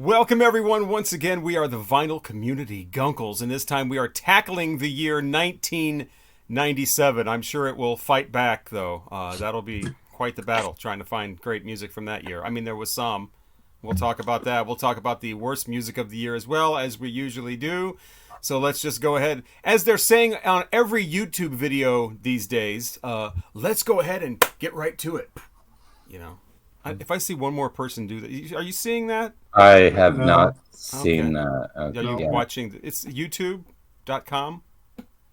Welcome, everyone. Once again, we are the Vinyl Community Guncles, and this time we are tackling the year 1997. I'm sure it will fight back, though. That'll be quite the battle trying to find great music from that year. I mean, there was some. We'll talk about that. We'll talk about the worst music of the year as well, as we usually do. So let's just go ahead. As they're saying on every YouTube video these days, let's go ahead and get right to it. You know, if I see one more person do that, are you seeing that? I have No. not seen Okay. that. Are you Yeah, watching? It's YouTube.com.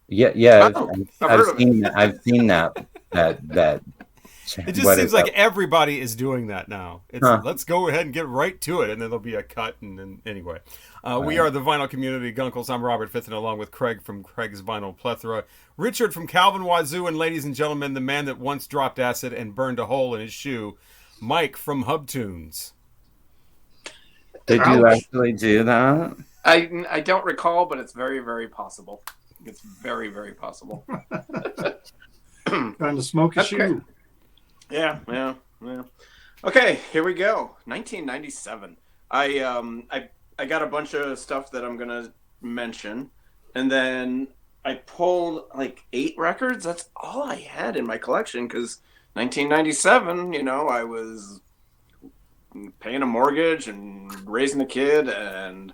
yeah. Oh, I've I've heard of it. seen that. I've seen that. It just What seems is like that? everybody is doing that now. It's Huh. let's go ahead and get right to it, and then there'll be a cut. And then anyway, we are the Vinyl Community Guncles. I'm Robert Fitton, along with Craig from Craig's Vinyl Plethora, Richard from Calvin Wazoo, and ladies and gentlemen, the man that once dropped acid and burned a hole in his shoe, Mike from Hubtunes. Did you Ouch. actually do that? I don't recall, but it's very, very possible. It's very, very possible. Trying to smoke a Okay. shoe. Yeah. Okay, here we go. 1997. I got a bunch of stuff that I'm gonna mention, and then I pulled like 8 records. That's all I had in my collection because 1997. I was paying a mortgage and raising a kid and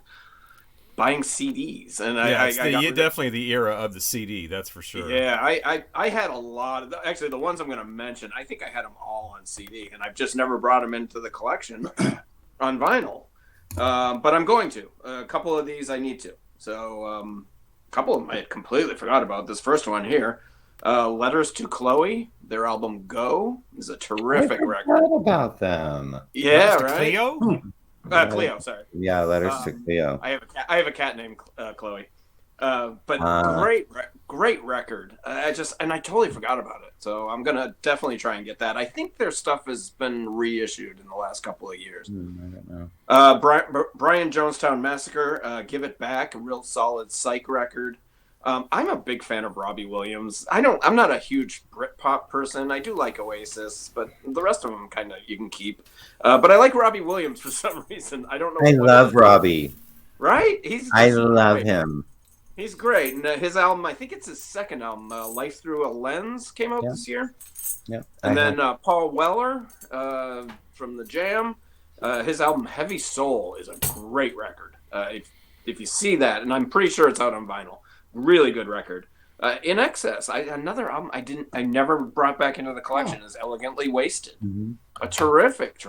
buying CDs, and Yeah, I it's got rid of- definitely the era of the CD. That's for sure. Yeah, I had a lot of actually the ones I'm going to mention. I think I had them all on CD, and I've just never brought them into the collection on vinyl. But I'm going to. A couple of these I need to. So a couple of them I had completely forgot about. This first one here, Letters to Chloe. Their album Go is a terrific I record. forgot about them. Yeah, Mr. right. Cleo? Cleo, sorry. Yeah, letters to Cleo. I have a cat named Chloe. But Ah. great record. I totally forgot about it. So I'm gonna definitely try and get that. I think their stuff has been reissued in the last couple of years. I don't know. Brian Jonestown Massacre, Give It Back, a real solid psych record. I'm a big fan of Robbie Williams. I'm not a huge Britpop person. I do like Oasis, but the rest of them kind of you can keep. But I like Robbie Williams for some reason. I don't know. I what love it is. Robbie. Right? I just love great. him. He's great, and his album, I think it's his second album, Life Through a Lens, came out Yeah. this year. Yeah. And then Paul Weller from the Jam, his album Heavy Soul is a great record. If you see that, and I'm pretty sure it's out on vinyl, really good record. In Excess, another album I never brought back into the collection is Elegantly Wasted. Mhm. A terrific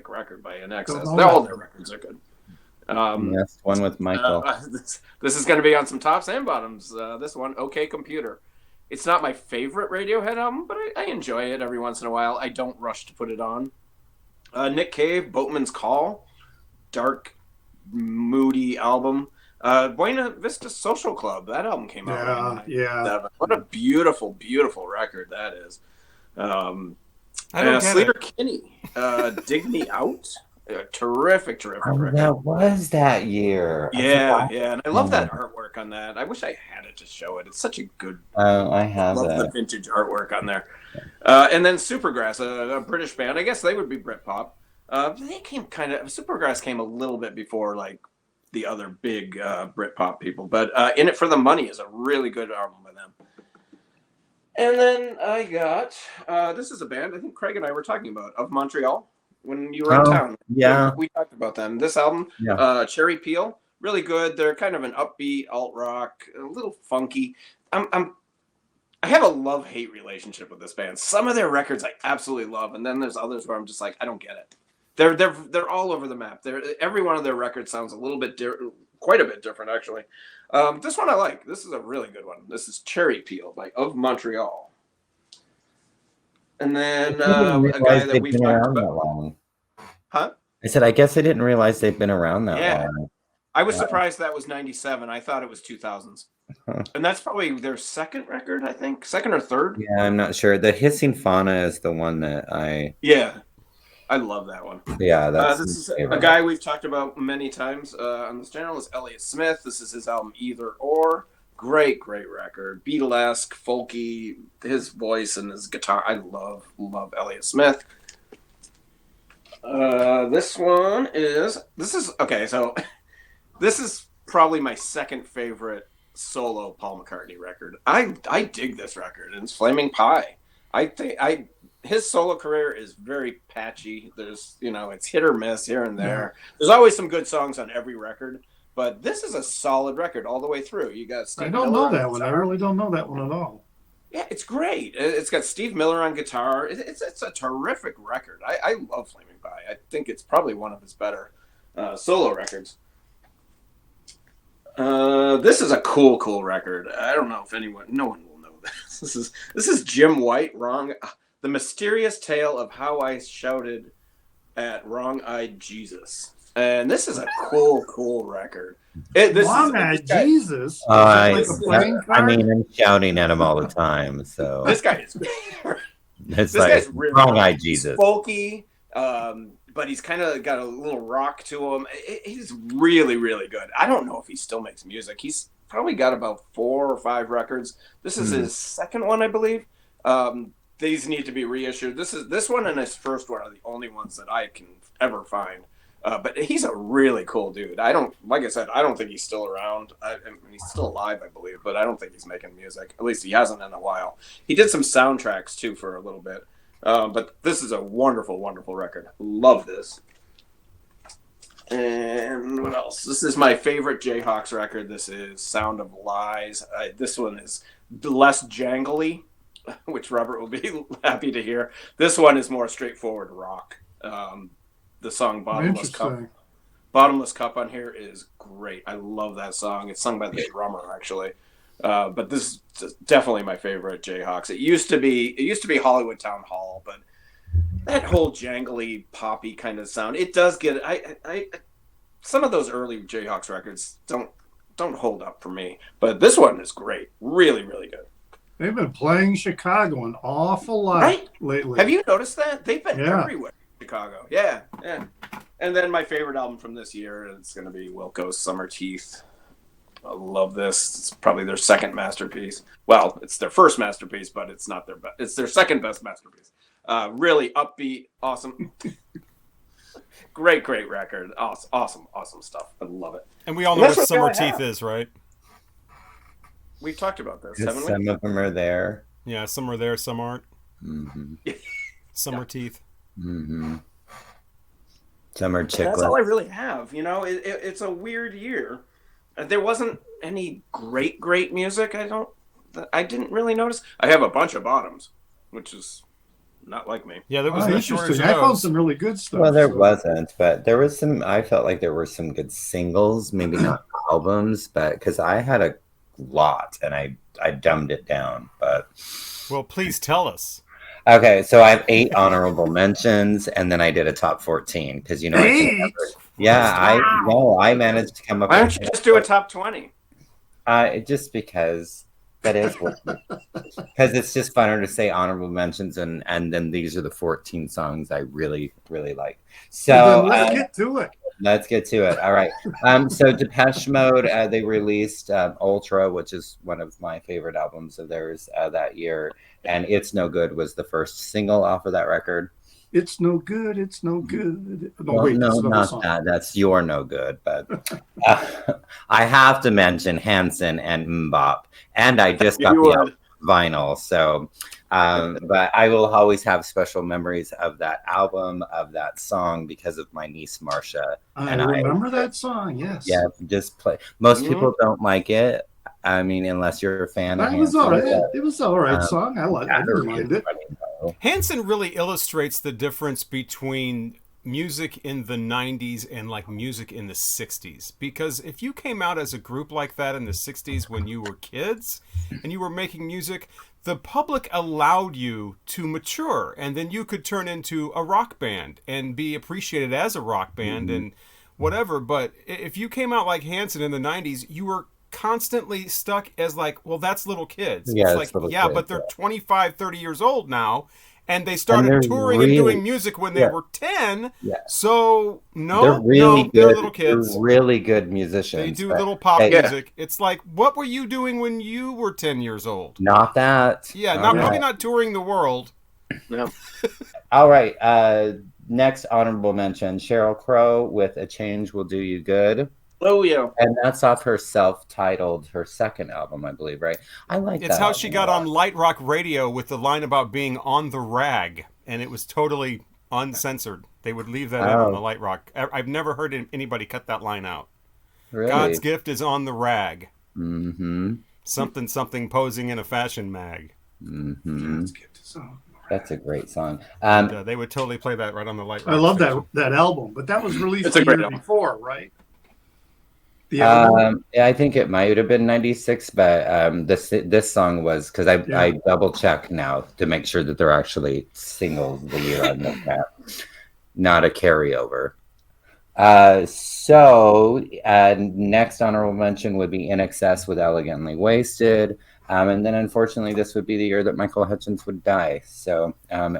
record by In Excess. Don't know All that. their records are good. Yes, one with Michael. This is going to be on some tops and bottoms. This one, OK Computer. It's not my favorite Radiohead album, but I enjoy it every once in a while. I don't rush to put it on. Nick Cave, Boatman's Call. Dark, moody album. Buena Vista Social Club. That album came out in Yeah. 1997. What a beautiful, beautiful record that is. I don't get Slater it. Kinney, Dig Me Out. Terrific Oh, record. that was that year. Yeah, and I love that artwork on that. I wish I had it to show it. It's such a good, I have love the that. vintage artwork on there. And then Supergrass, a British band. I guess they would be Britpop. They came Supergrass came a little bit before like the other big Britpop people, but In It for the Money is a really good album by them. And then I got this is a band I think Craig and I were talking about of Montreal when you were in Oh, town. yeah. We talked about them. This album, Yeah. Cherry Peel, really good. They're kind of an upbeat alt rock, a little funky. I have a love-hate relationship with this band. Some of their records I absolutely love, and then there's others where I'm just like, I don't get it. They're all over the map. Every one of their records sounds a little bit quite a bit different actually. This one I like. This is a really good one. This is Cherry Peel by Of Montreal. And then I a didn't guy realize that they've we've been talked around that about. long. Huh? I said, I guess I didn't realize they've been around that Yeah. long. I was surprised that was 97. I thought it was 2000s. Huh. And that's probably their second record, I think. Second or third. Yeah, I'm not sure. The Hissing Fauna is the one that Yeah. I love that one. that's This is my a favorite. guy we've talked about many times on this channel. Is Elliott Smith. This is his album Either Or. Great record. Beatlesque, folky. His voice and his guitar. I love Elliott Smith. This is okay. So this is probably my second favorite solo Paul McCartney record. I dig this record, and it's Flaming Pie. I think I his solo career is very patchy. There's it's hit or miss here and there. There's always some good songs on every record, but this is a solid record all the way through. You got Steve I don't Miller know on that one. I guitar. really don't know that one at all. Yeah, it's great. It's got Steve Miller on guitar. It's a terrific record. I love Flaming Pie. I think it's probably one of his better solo records. This is a cool record. I don't know if no one will know this. This is Jim White, Wrong, The Mysterious Tale of How I Shouted at Wrong-Eyed Jesus. And this is a cool record. Long-eyed this guy, Jesus. I, Like a playing I card? mean, I'm shouting at him all the time, so this guy is it's this like guy's really wrong-eyed he's Jesus. folky, but he's kind of got a little rock to him. He's really good. I don't know if he still makes music. He's probably got about 4 or 5 records. This is his second one, I believe. These need to be reissued. This one and his first one are the only ones that I can ever find. But he's a really cool dude. Like I said, I don't think he's still around. I mean, he's still alive, I believe, but I don't think he's making music. At least he hasn't in a while. He did some soundtracks too for a little bit. But this is a wonderful record. Love this. And what else? This is my favorite Jayhawks record. This is Sound of Lies. This one is less jangly, which Robert will be happy to hear. This one is more straightforward rock. The song Bottomless Cup on here is great. I love that song. It's sung by the drummer, actually. But this is definitely my favorite Jayhawks. It used to be Hollywood Town Hall, but that whole jangly poppy kind of sound, it does get I some of those early Jayhawks records don't hold up for me. But this one is great. Really good. They've been playing Chicago an awful lot Right? lately. Have you noticed that? They've been Yeah. everywhere in Chicago. Yeah. And then my favorite album from this year is going to be Wilco's Summer Teeth. I love this. It's probably their second masterpiece. Well, it's their first masterpiece, but it's not their best. It's their second best masterpiece. Really upbeat, awesome. Great record. Awesome stuff. I love it. And we all know That's what what Summer I Teeth have. is, right? We've talked about this, Just haven't we? some of them are there. Yeah, some are there, some aren't. Mm-hmm. Summer Teeth. Mm-hmm. Some are That's all I chiclets. really have. It's a weird year. There wasn't any great music. I didn't really notice. I have a bunch of bottoms, which is not like me. Yeah, there was Oh, no shortage interesting. of I found those. some really good stuff. Well, there so- wasn't, but there was some. I felt like there were some good singles, maybe not albums, but because I had a lot and I dumbed it down. But Well, please tell us. okay, so I have 8 honorable mentions, and then I did a top 14 because I can Eight? never. Yeah, I managed to come up. Why with don't you just do a top 20? just because that is because it's just funner to say honorable mentions, and then these are the 14 songs I really like. So Well, then let's get to it. let's get to it. All right. So Depeche Mode, they released Ultra, which is one of my favorite albums of theirs that year, and It's No Good was the first single off of that record. It's no good. It's no good. No, Well, wait, no, that's another not song. that. That's You're No Good. But I have to mention Hanson and Mbop, and I just got You the would. album vinyl. So, but I will always have special memories of that album, of that song, because of my niece Marcia. I And remember that song. Yes. Yeah, just play. Most Mhm. people don't like it. I mean, unless you're a fan of That was Hanson. all right. It was all right Um, song. I didn't mind it. Hanson really illustrates the difference between music in the 90s and like music in the 60s, because if you came out as a group like that in the 60s when you were kids and you were making music, the public allowed you to mature, and then you could turn into a rock band and be appreciated as a rock band and whatever. But if you came out like Hanson in the 90s, you were constantly stuck as like, well, that's little kids. Yeah, It's it's like, little yeah, kids, but they're yeah. 25, 30 years old now, and they they're started touring and really- doing music when they yeah. were 10. Yeah. So no, They're really no, good. they're little kids. They're really good musicians. They do but little pop they- music. It's like, what were you doing when you were 10 years old? Not that. Yeah, All not right. probably not touring the world. No. All right. next honorable mention, Sheryl Crow with "A Change Will Do You Good." Oh yeah. And that's off her self-titled, her second album, I believe, right? I like It's that how she album a got lot. on Light Rock Radio with the line about being on the rag, and it was totally uncensored. They would leave that in on the Oh, Light Rock. I've never heard anybody cut that line out. God's really? gift is on the rag. Mm-hmm. Something something posing in a fashion mag. Mm-hmm. Let's get to song. That's a great song. And they would totally play that right on the Light I Rock love station. that album, but that was released It's a the great year album. before, right? The album. Yeah, I think it might have been 96, but this song was, because I Yeah. double check now to make sure that they're actually singles the year I looked at, not a carryover. Next honorable mention would be In Excess with Elegantly Wasted. And then unfortunately, this would be the year that Michael Hutchence would die. So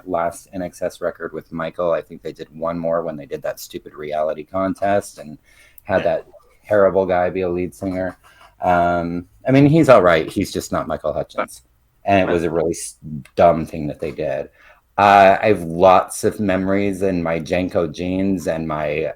last In Excess record with Michael, I think they did one more when they did that stupid reality contest and had that terrible guy be a lead singer. I mean, he's all right. He's just not Michael Hutchence. And it was a really dumb thing that they did. I have lots of memories in my Janko jeans and my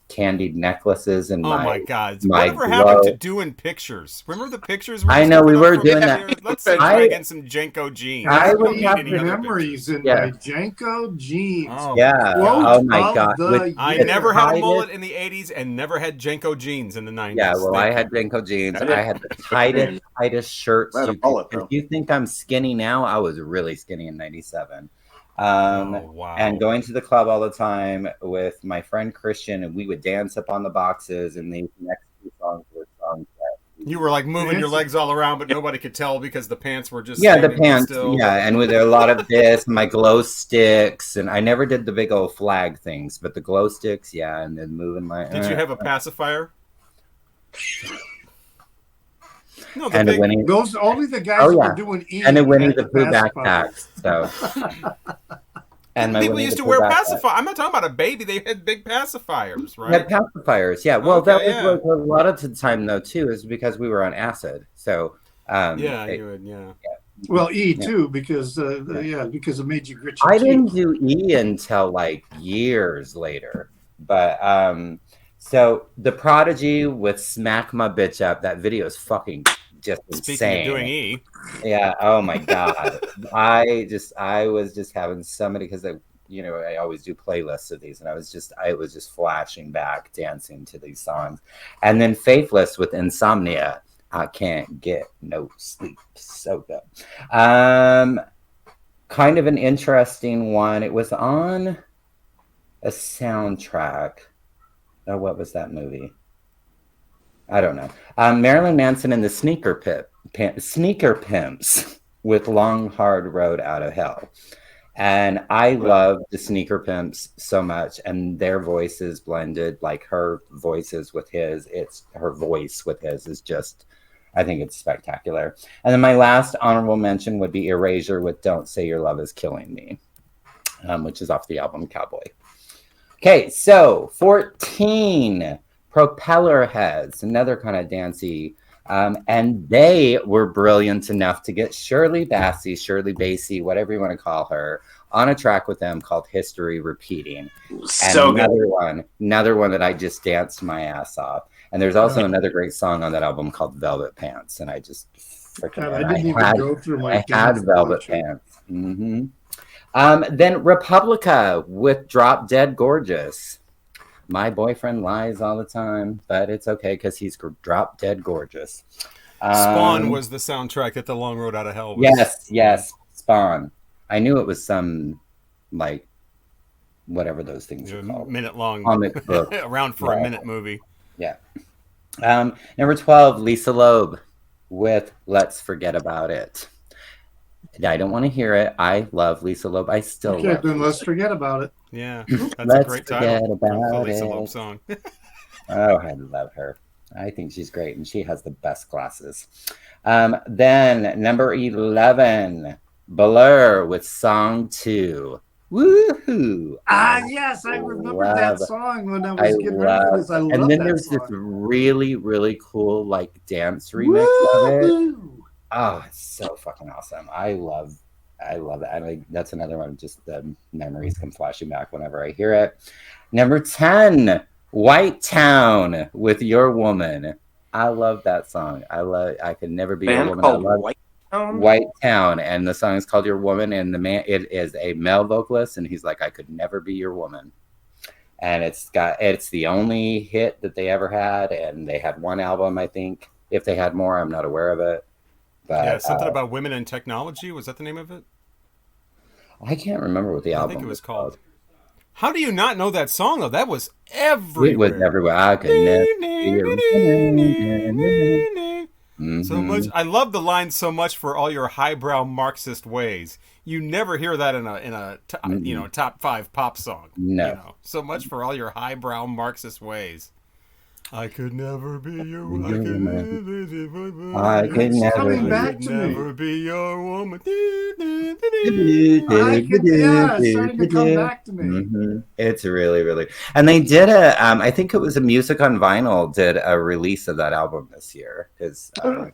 candied necklaces and Oh my God! my Whatever happened to glow. doing pictures? Remember the pictures? I know, we were doing that. that. Let's see, I- try again some Janko jeans. I I would would don't have need any other memories in Yeah. my Janko jeans. Oh, Yeah. Quote Oh my of God. the I year. never had a Hide mullet it. in the 80s and never had Janko jeans in the 90s. Yeah, well, I Thank had you. Janko jeans. I did. I had the tightest shirts. I had a You could- mullet, if though. you think I'm skinny now, I was really skinny in 97. Oh, wow. And going to the club all the time with my friend Christian, and we would dance up on the boxes, and these next two songs were songs that You were like moving your Fancy. legs all around, but nobody could tell because the pants were just yeah, the standing pants, still. yeah, and with a lot of this, my glow sticks, and I never did the big old flag things, but the glow sticks, yeah, and then moving my. Did you have a pacifier? No, the and a big. Winnie Those only the guys Oh, that yeah. were doing E and a Winnie had the Pooh pacifier. backpack? So, and my People Winnie used the to Pooh wear backpack. pacifier. I'm not talking about a baby. They had big pacifiers, We right? had pacifiers, yeah. Well, Okay, that was yeah. like a lot of the time though too, is because we were on acid. So, Yeah, it- you would. Yeah. Well, E Yeah. too, because because it made you grit your I teeth. didn't do E until like years later. But so the Prodigy with "Smack My Bitch Up," that video is fucking just Speaking insane. of doing E, Yeah. Oh my god. I was just having somebody, because I always do playlists of these, and I was just flashing back, dancing to these songs, and then Faithless with "Insomnia." I can't get no sleep. So good. Kind of an interesting one. It was on a soundtrack. Oh, what was that movie? I don't know. Marilyn Manson and the Sneaker Pimps with "Long Hard Road Out of Hell." And I love the Sneaker Pimps so much, and their voices blended, like her voices with his. Her voice with his is just, I think it's spectacular. And then my last honorable mention would be Erasure with "Don't Say Your Love Is Killing Me," which is off the album Cowboy. Okay, so 14, Propeller Heads, another kind of dancey. And they were brilliant enough to get Shirley Bassey, whatever you want to call her, on a track with them called "History Repeating." And So good. another one that I just danced my ass off. And there's also another great song on that album called "Velvet Pants," and I just freaking God, I didn't even go through my I had dance Velvet collection. Pants. Then Republica with "Drop Dead Gorgeous." My boyfriend lies all the time, but it's okay because he's drop dead gorgeous. Spawn was the soundtrack that The Long Road Out of Hell was. Yes, Spawn. I knew it was some, like, whatever those things are A called. minute long, Comic book. around for a Yeah. minute movie. Yeah. Number 12, Lisa Loeb with "Let's Forget About It." I don't want to hear it. I love Lisa Loeb. I still Okay, love then her. let's forget about it. Yeah, that's a Let's great forget title for the about Lisa it. Loeb song. Oh, I love her. I think she's great, and she has the best glasses. Then number 11, Blur with "Song 2." Woohoo! Yes, I remember that song when I was getting ready for this. I love and then that there's song. this really, really cool like dance remix of it. Woo-hoo! Oh, it's so fucking awesome. I I love it. I like that's another one. Just the memories come flashing back whenever I hear it. Number 10, White Town with Your Woman. I love that song. I Could Never Be Your Band Woman. I called love White Town. White Town, and the song is called Your Woman, and the man, it is a male vocalist, and he's like, I could never be your woman. And it's the only hit that they ever had, and they had one album, I think. If they had more, I'm not aware of it. But Yeah, something about women and technology. Was that the name of it? I can't remember what the album I think it was called. How do you not know that song though? That was everywhere. It was everywhere. I could never be your woman. So much. I love the line so much for all your highbrow Marxist ways. You never hear that in a top 5 pop song. No. You know, so much for all your highbrow Marxist ways. I could never be your woman. I could never coming be back to me. Never be your woman. It's starting to come back to me. It's really, really, and they did I think it was a Music on Vinyl did a release of that album this year because my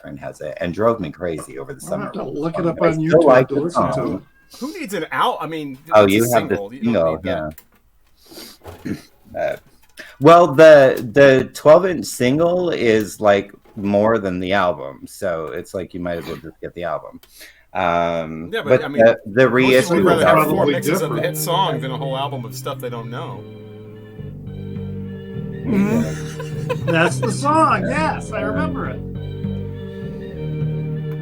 friend has it and drove me crazy over the I'll summer. have to look it up I on still YouTube like to the listen to song. it. Who needs an out? I mean, You it's a have the single. You don't single, need yeah. Well, the 12-inch single is like more than the album, so it's like you might as well just get the album. Yeah, but I mean, the most reissue people would rather have 4 probably mixes of a different. hit song than a whole album of stuff they don't know. That's the song. Yes, I remember it.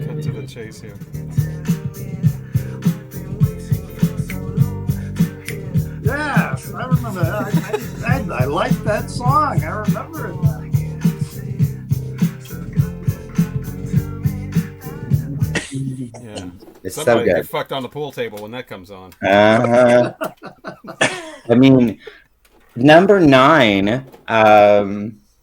Cut to the chase here. Yes, I remember that. I like that song. I remember it now. Yeah. It's Somebody so get good. fucked on the pool table when that comes on. I mean, number 9,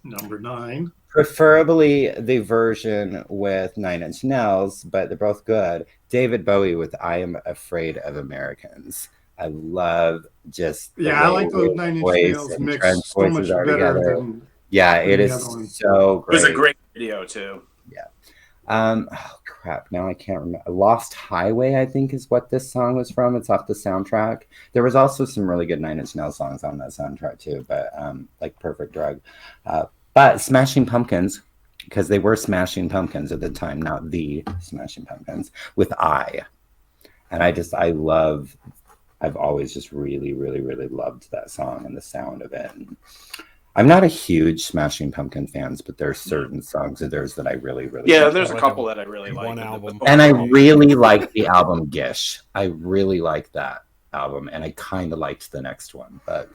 Number 9. preferably the version with 9 Inch Nails, but they're both good. David Bowie with "I Am Afraid of Americans." I love just I like those 9 Inch Nails mixed so much better than. It is the other one. so It great. was a great video too. Oh crap! Now I can't remember. "Lost Highway," I think, is what this song was from. It's off the soundtrack. There was also some really good 9 Inch Nails songs on that soundtrack too, but like "Perfect Drug." But Smashing Pumpkins, because they were Smashing Pumpkins at the time, not the Smashing Pumpkins, with "I." And I've always just really, really, really loved that song and the sound of it. And I'm not a huge Smashing Pumpkin fans, but there are certain songs of theirs that I really, really like. There's a like couple that I really like. one album. And I really like the album Gish. I really like that album, and I kind of liked the next one. But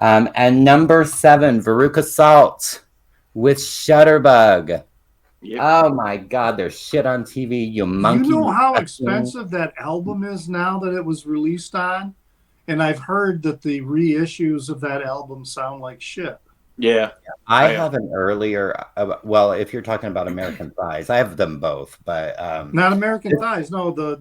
and number 7, Veruca Salt with Shutterbug. Yep. Oh my God, there's shit on TV, you monkey. You know how expensive that album is now that it was released on? And I've heard that the reissues of that album sound like shit. Yeah. I have an earlier, well, if you're talking about American Thighs, I have them both, but Not American Thighs. No, the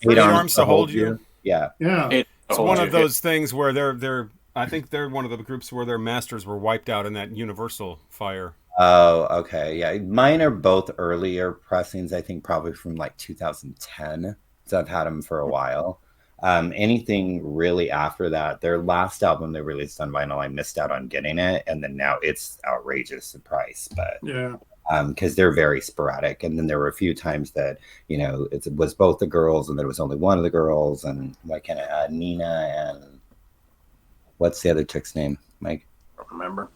8 Arms to Hold You. Yeah. It's one of those things where they're I think they're one of the groups where their masters were wiped out in that Universal fire. Oh, okay. Yeah. Mine are both earlier pressings, I think probably from like 2010. So I've had them for a while. Anything really after that, their last album they released on vinyl, I missed out on getting it. And then now it's outrageous the price. But because they're very sporadic. And then there were a few times that, it was both the girls and there was only one of the girls. And why can't I Nina and what's the other chick's name, Mike? I don't remember.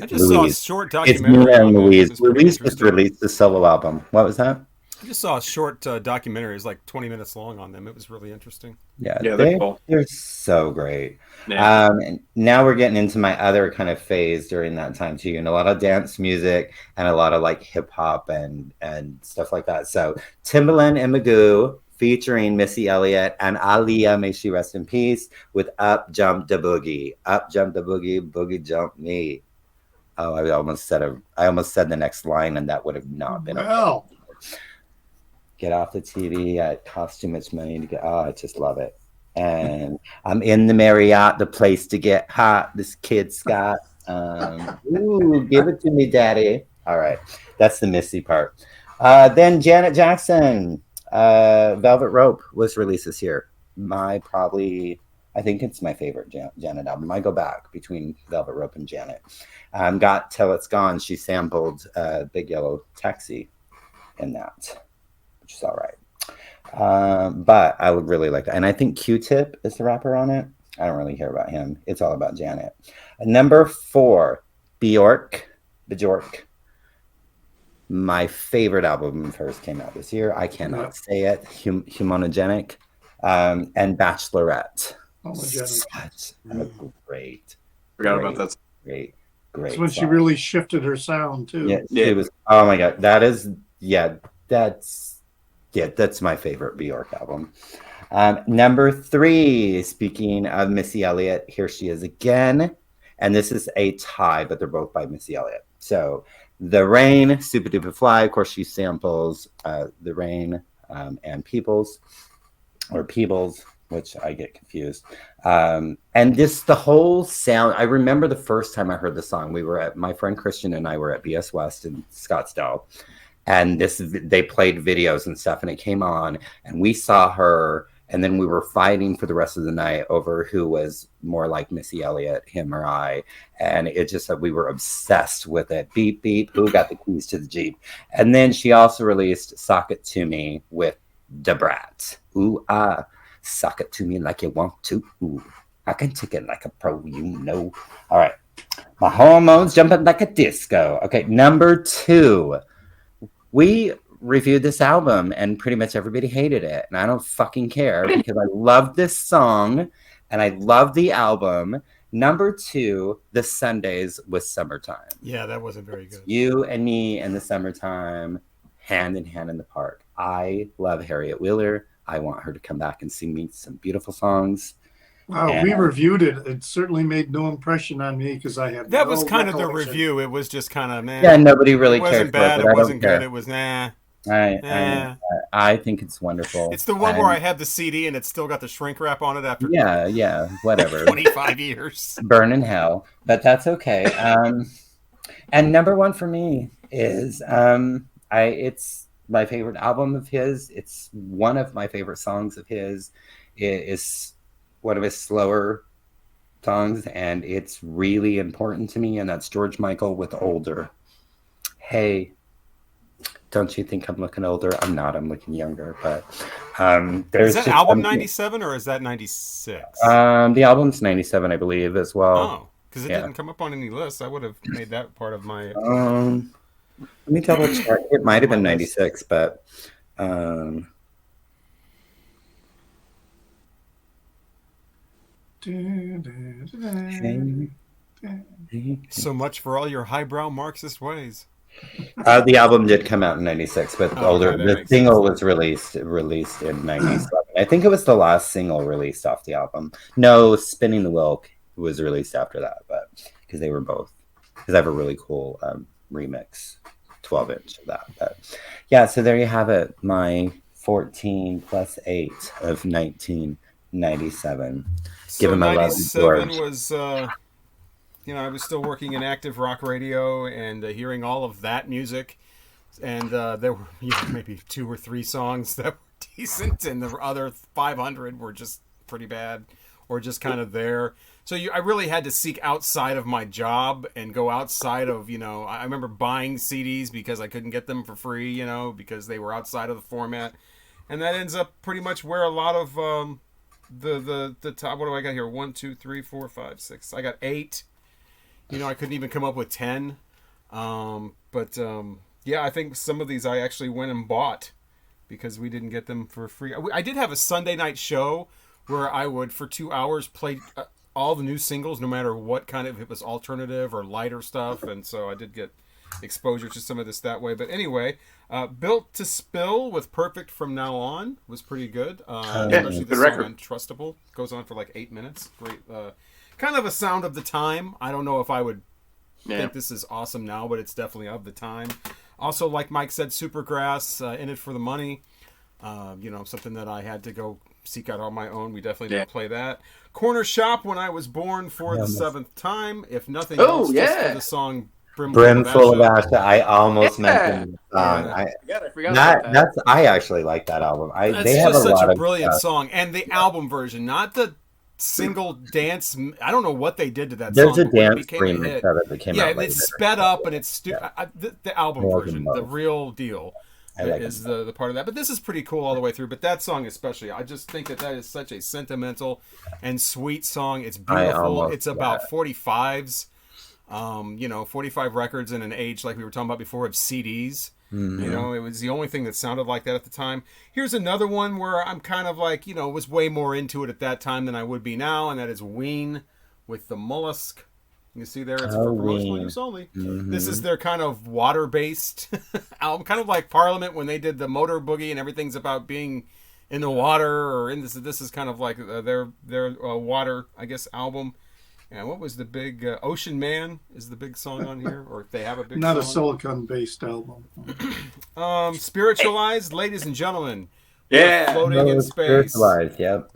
I just saw a short documentary. It's Nina and on Louise. it. Louise just released a solo album. What was that? I just saw a short documentary. It was like 20 minutes long on them. It was really interesting. Yeah, they're cool. They're so great. Yeah. And now we're getting into my other kind of phase during that time too, and a lot of dance music and a lot of like hip hop and stuff like that. So Timbaland and Magoo featuring Missy Elliott and Aaliyah, may she rest in peace, with "Up Jump the Boogie." Up jump the boogie, boogie jump me. Oh, I almost said the next line, and that would have not been well. Okay. Get off the TV. It costs too much money to get. Oh, I just love it. And I'm in the Marriott, the place to get hot. This kid Scott. Ooh, give it to me, Daddy. All right. That's the Missy part. Then Janet Jackson, Velvet Rope was released this year. I think it's my favorite Janet album. I go back between Velvet Rope and Janet. Got Till It's Gone. She sampled Big Yellow Taxi in that, which is all right. But I would really like that. And I think Q-Tip is the rapper on it. I don't really hear about him. It's all about Janet. Number 4, Bjork. My favorite album first came out this year. I cannot say it. Humanogenic. And Bachelorette. Such a great. Forgot about that. Great. That's when song. she really shifted her sound too. Yeah, it was. Oh my god, that's my favorite Bjork album. Number 3, speaking of Missy Elliott, here she is again. And this is a tie, but they're both by Missy Elliott. So The Rain, Super Duper Fly. Of course, she samples The Rain and Peebles, which I get confused. And the whole sound, I remember the first time I heard the song, my friend Christian and I were at BS West in Scottsdale. And they played videos and stuff, and it came on, and we saw her, and then we were fighting for the rest of the night over who was more like Missy Elliott, him or I. And it just we were obsessed with it. Beep, beep, who got the keys to the Jeep? And then she also released Sock It To Me with Da Brat. Ooh, sock it to me like you want to. Ooh, I can take it like a pro, you know. All right. My hormones jumping like a disco. Okay, number 2. We reviewed this album and pretty much everybody hated it. And I don't fucking care because I love this song and I love the album. Number 2, The Sundays with Summertime. Yeah, that wasn't very good. You and me in the summertime, hand in hand in the park. I love Harriet Wheeler. I want her to come back and sing me some beautiful songs. Wow, we reviewed it. It certainly made no impression on me because I had that was kind of the review. It was just kind of Yeah, nobody really cared. It wasn't bad. It wasn't good. It was nah. I think it's wonderful. It's the one where I had the CD and it's still got the shrink wrap on it after whatever 25 years. Burn in hell, but that's okay. And number 1 for me is it's my favorite album of his. It's one of my favorite songs of his. It is one of his slower songs, and it's really important to me, and that's George Michael with Older. Hey, don't you think I'm looking older? I'm not. I'm looking younger, but is that album 97 or is that 96? The album's 97, I believe, as well. Oh, because it didn't come up on any lists. I would have made that part of my... let me double check. It might have been 96, but... So much for all your highbrow Marxist ways. The album did come out in 96, but Older. The single was released in 97. I think it was the last single released off the album. No, Spinning the Wheel was released after that, but because they were both. Because I have a really cool remix 12-inch of that. But yeah, so there you have it. My 14 plus 8 of 1997. So 97 was, I was still working in active rock radio and hearing all of that music. And there were maybe 2 or 3 songs that were decent, and the other 500 were just pretty bad or just kind of there. So I really had to seek outside of my job and go outside of, I remember buying CDs because I couldn't get them for free, because they were outside of the format. And that ends up pretty much where a lot of the top, what do I got here? 1, 2, 3, 4, 5, 6. I got 8. I couldn't even come up with 10. I think some of these I actually went and bought because we didn't get them for free. I did have a Sunday night show where I would, for 2 hours, play all the new singles, no matter what kind of, if it was alternative or lighter stuff. And so I did get exposure to some of this that way. But anyway, Built to Spill with Perfect From Now On was pretty good. Especially the song Untrustable. Goes on for like 8 minutes. Great. Kind of a sound of the time. I don't know if I would think this is awesome now, but it's definitely of the time. Also, like Mike said, Supergrass, In It For The Money. Something that I had to go seek out on my own. We definitely didn't play that. Corner Shop, When I Was Born for the 7th time. If nothing else, just for the song Brimful of Asha. I almost mentioned the song. Yeah. I forgot about that. I actually like that album. It's they have just such lot a of brilliant stuff. song, and the album version, not the single dance. I don't know what they did to that There's song. a dance became a hit. remix of it that came out later. It's sped up and it's the album version, the both. real deal. Is the part of that, but this is pretty cool all the way through. But that song especially, I just think that is such a sentimental and sweet song. It's beautiful. It's about 45s, 45 records in an age like we were talking about before of CDs. Mm-hmm. It was the only thing that sounded like that at the time. Here's another one where I'm kind of like, was way more into it at that time than I would be now, and that is Ween with the Mollusk. You see there, it's for promotional use only. Mm-hmm. This is their kind of water-based album, kind of like Parliament when they did the Motor Boogie and everything's about being in the water, or in this. This is kind of like their water, I guess, album. And what was the big Ocean Man is the big song on here, or if they have a big not song? a silicon-based album. Spiritualized, ladies and gentlemen. Yeah, Floating in space. Spiritualized, yep.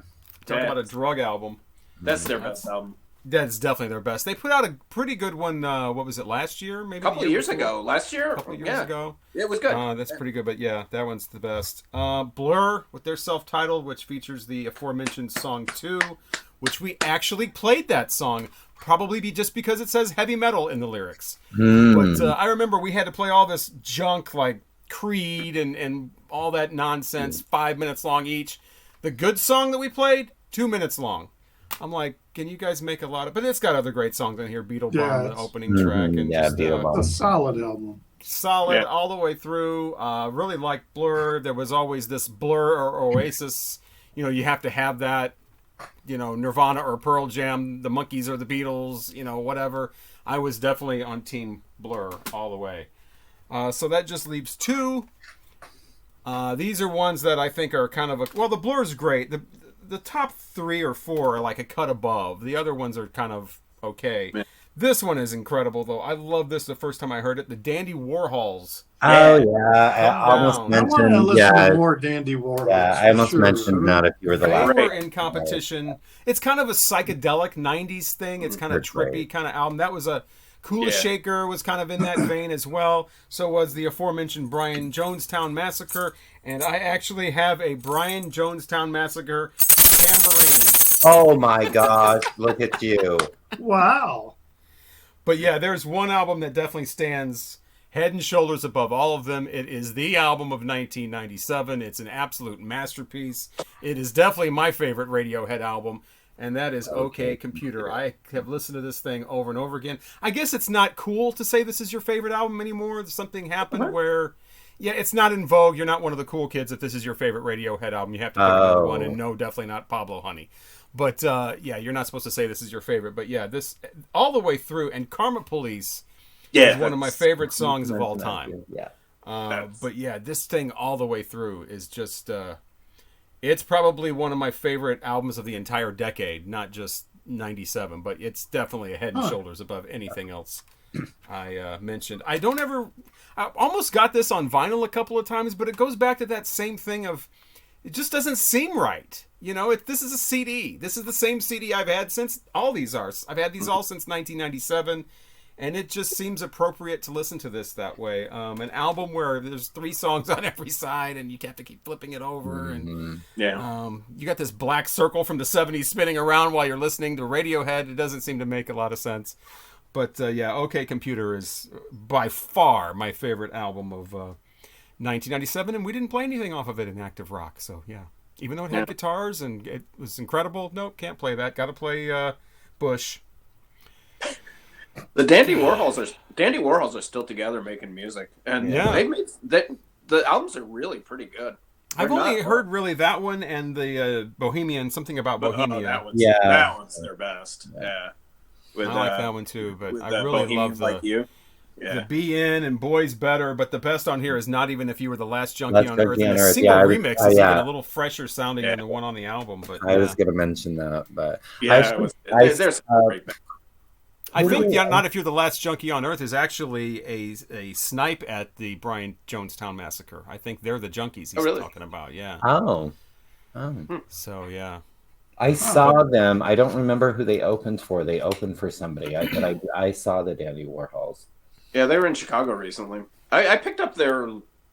Talk about a drug album. That's their best album. That's definitely their best. They put out a pretty good one. What was it, last year? Maybe a couple of years ago. Last year? A couple of years ago. It was good. That's pretty good, but yeah, that one's the best. Blur with their self-titled, which features the aforementioned song 2, which we actually played that song, probably just because it says heavy metal in the lyrics. But I remember we had to play all this junk like Creed and all that nonsense, 5 minutes long each. The good song that we played, 2 minutes long. I'm like, can you guys make a lot of... But it's got other great songs in here. Beetle Bomb, the opening track. And Beetle Bomb. It's a solid album. Solid all the way through. Really like Blur. There was always this Blur or Oasis. You have to have that. Nirvana or Pearl Jam, the Monkees or the Beatles, whatever. I was definitely on Team Blur all the way. So that just leaves 2. These are ones that I think are kind of the Blur's great. The top 3 or 4 are like a cut above. The other ones are kind of okay. Man. This one is incredible, though. I love this the first time I heard it. The Dandy Warhols. Oh, yeah. I almost mentioned... I want to listen to more Dandy Warhols. Yeah, I almost mentioned that if you were the last. They were in competition. It's kind of a psychedelic 90s thing. It's kind of trippy kind of album. That was a... Cool Shaker was kind of in that vein as well. So was the aforementioned Brian Jonestown Massacre. And I actually have a Brian Jonestown Massacre tambourine. Oh my gosh, look at you. Wow. But yeah, there's one album that definitely stands head and shoulders above all of them. It is the album of 1997. It's an absolute masterpiece. It is definitely my favorite Radiohead album. And that is OK Computer. I have listened to this thing over and over again. I guess it's not cool to say this is your favorite album anymore. Something happened where, it's not in vogue. You're not one of the cool kids if this is your favorite Radiohead album. You have to pick another one, and no, definitely not Pablo Honey. But you're not supposed to say this is your favorite. But yeah, this all the way through. And Karma Police is one of my favorite songs of all time. Yeah. But yeah, this thing all the way through is just... it's probably one of my favorite albums of the entire decade, not just 97, but it's definitely a head and shoulders above anything else I mentioned. I almost got this on vinyl a couple of times, but it goes back to that same thing of, it just doesn't seem right. This is a CD. This is the same CD I've had since all these are. I've had these all since 1997. And it just seems appropriate to listen to this that way. An album where there's 3 songs on every side, and you have to keep flipping it over. And you got this black circle from the 70s spinning around while you're listening to Radiohead. It doesn't seem to make a lot of sense. But OK Computer is by far my favorite album of 1997, and we didn't play anything off of it in Active Rock. So yeah, even though it had guitars and it was incredible, nope, can't play that. Got to play Bush. The Dandy Warhols are still together making music, and they made the albums are really pretty good. I've only heard really that one and the Bohemian, something about Bohemia. That one's their best. Yeah, I like that one too, but I really Bohemian love the Be In and Boys Better. But the best on here is Not Even If You Were the Last Junkie on Earth. And the single remix is even a little fresher sounding than the one on the album. But I was going to mention that, but there's great. I think Not If You're the Last Junkie on Earth is actually a snipe at the Brian Jonestown Massacre. I think they're the junkies he's talking about. Yeah. Oh. So yeah. I saw them. I don't remember who they opened for. They opened for somebody. I saw the Dandy Warhols. Yeah, they were in Chicago recently. I picked up their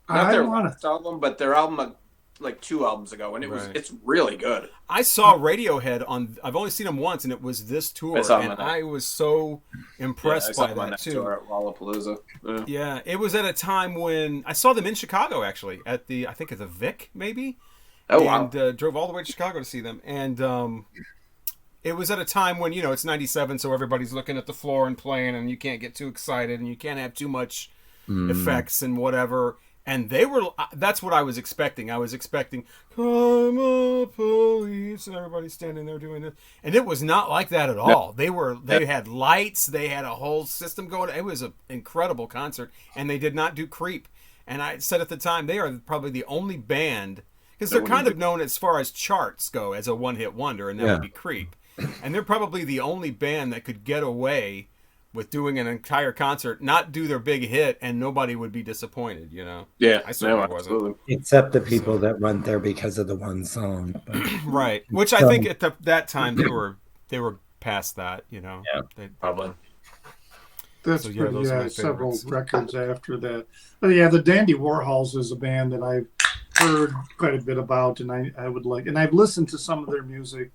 not their last album, but their album like 2 albums ago, and it's really good. I saw Radiohead on. I've only seen them once, and it was this tour, and I was so impressed by that too. Tour at Lollapalooza. Yeah, it was at a time when I saw them in Chicago, actually, at the Vic, maybe. Oh wow! And drove all the way to Chicago to see them, and it was at a time when it's '97, so everybody's looking at the floor and playing, and you can't get too excited, and you can't have too much effects and whatever. And they were, that's what I was expecting. I was expecting, come on, police, and everybody's standing there doing this. And it was not like that at all. They had lights, they had a whole system going. It was an incredible concert, and they did not do Creep. And I said at the time, they are probably the only band, because they're kind of known as far as charts go as a one-hit wonder, and that would be Creep. And they're probably the only band that could get away with doing an entire concert, not do their big hit, and nobody would be disappointed, Yeah, I certainly wasn't. Except the people that went there because of the one song. But... Right. Which I think at that time they were past that, Yeah, probably. That's several records after that. But yeah, the Dandy Warhols is a band that I've heard quite a bit about, and I would like, and I've listened to some of their music.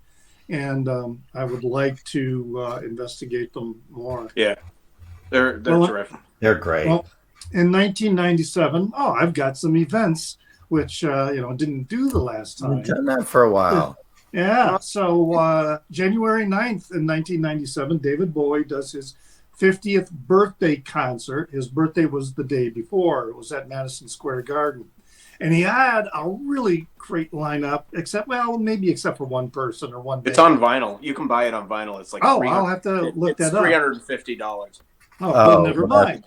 And I would like to investigate them more. Yeah, they're terrific. They're great. Well, in 1997, I've got some events which didn't do the last time. We've done that for a while. Yeah. So January 9th in 1997, David Bowie does his 50th birthday concert. His birthday was the day before. It was at Madison Square Garden. And he had a really great lineup, except for one person or one band. It's on vinyl. You can buy it on vinyl. It's like I'll have to look that up. $350. Well, never mind.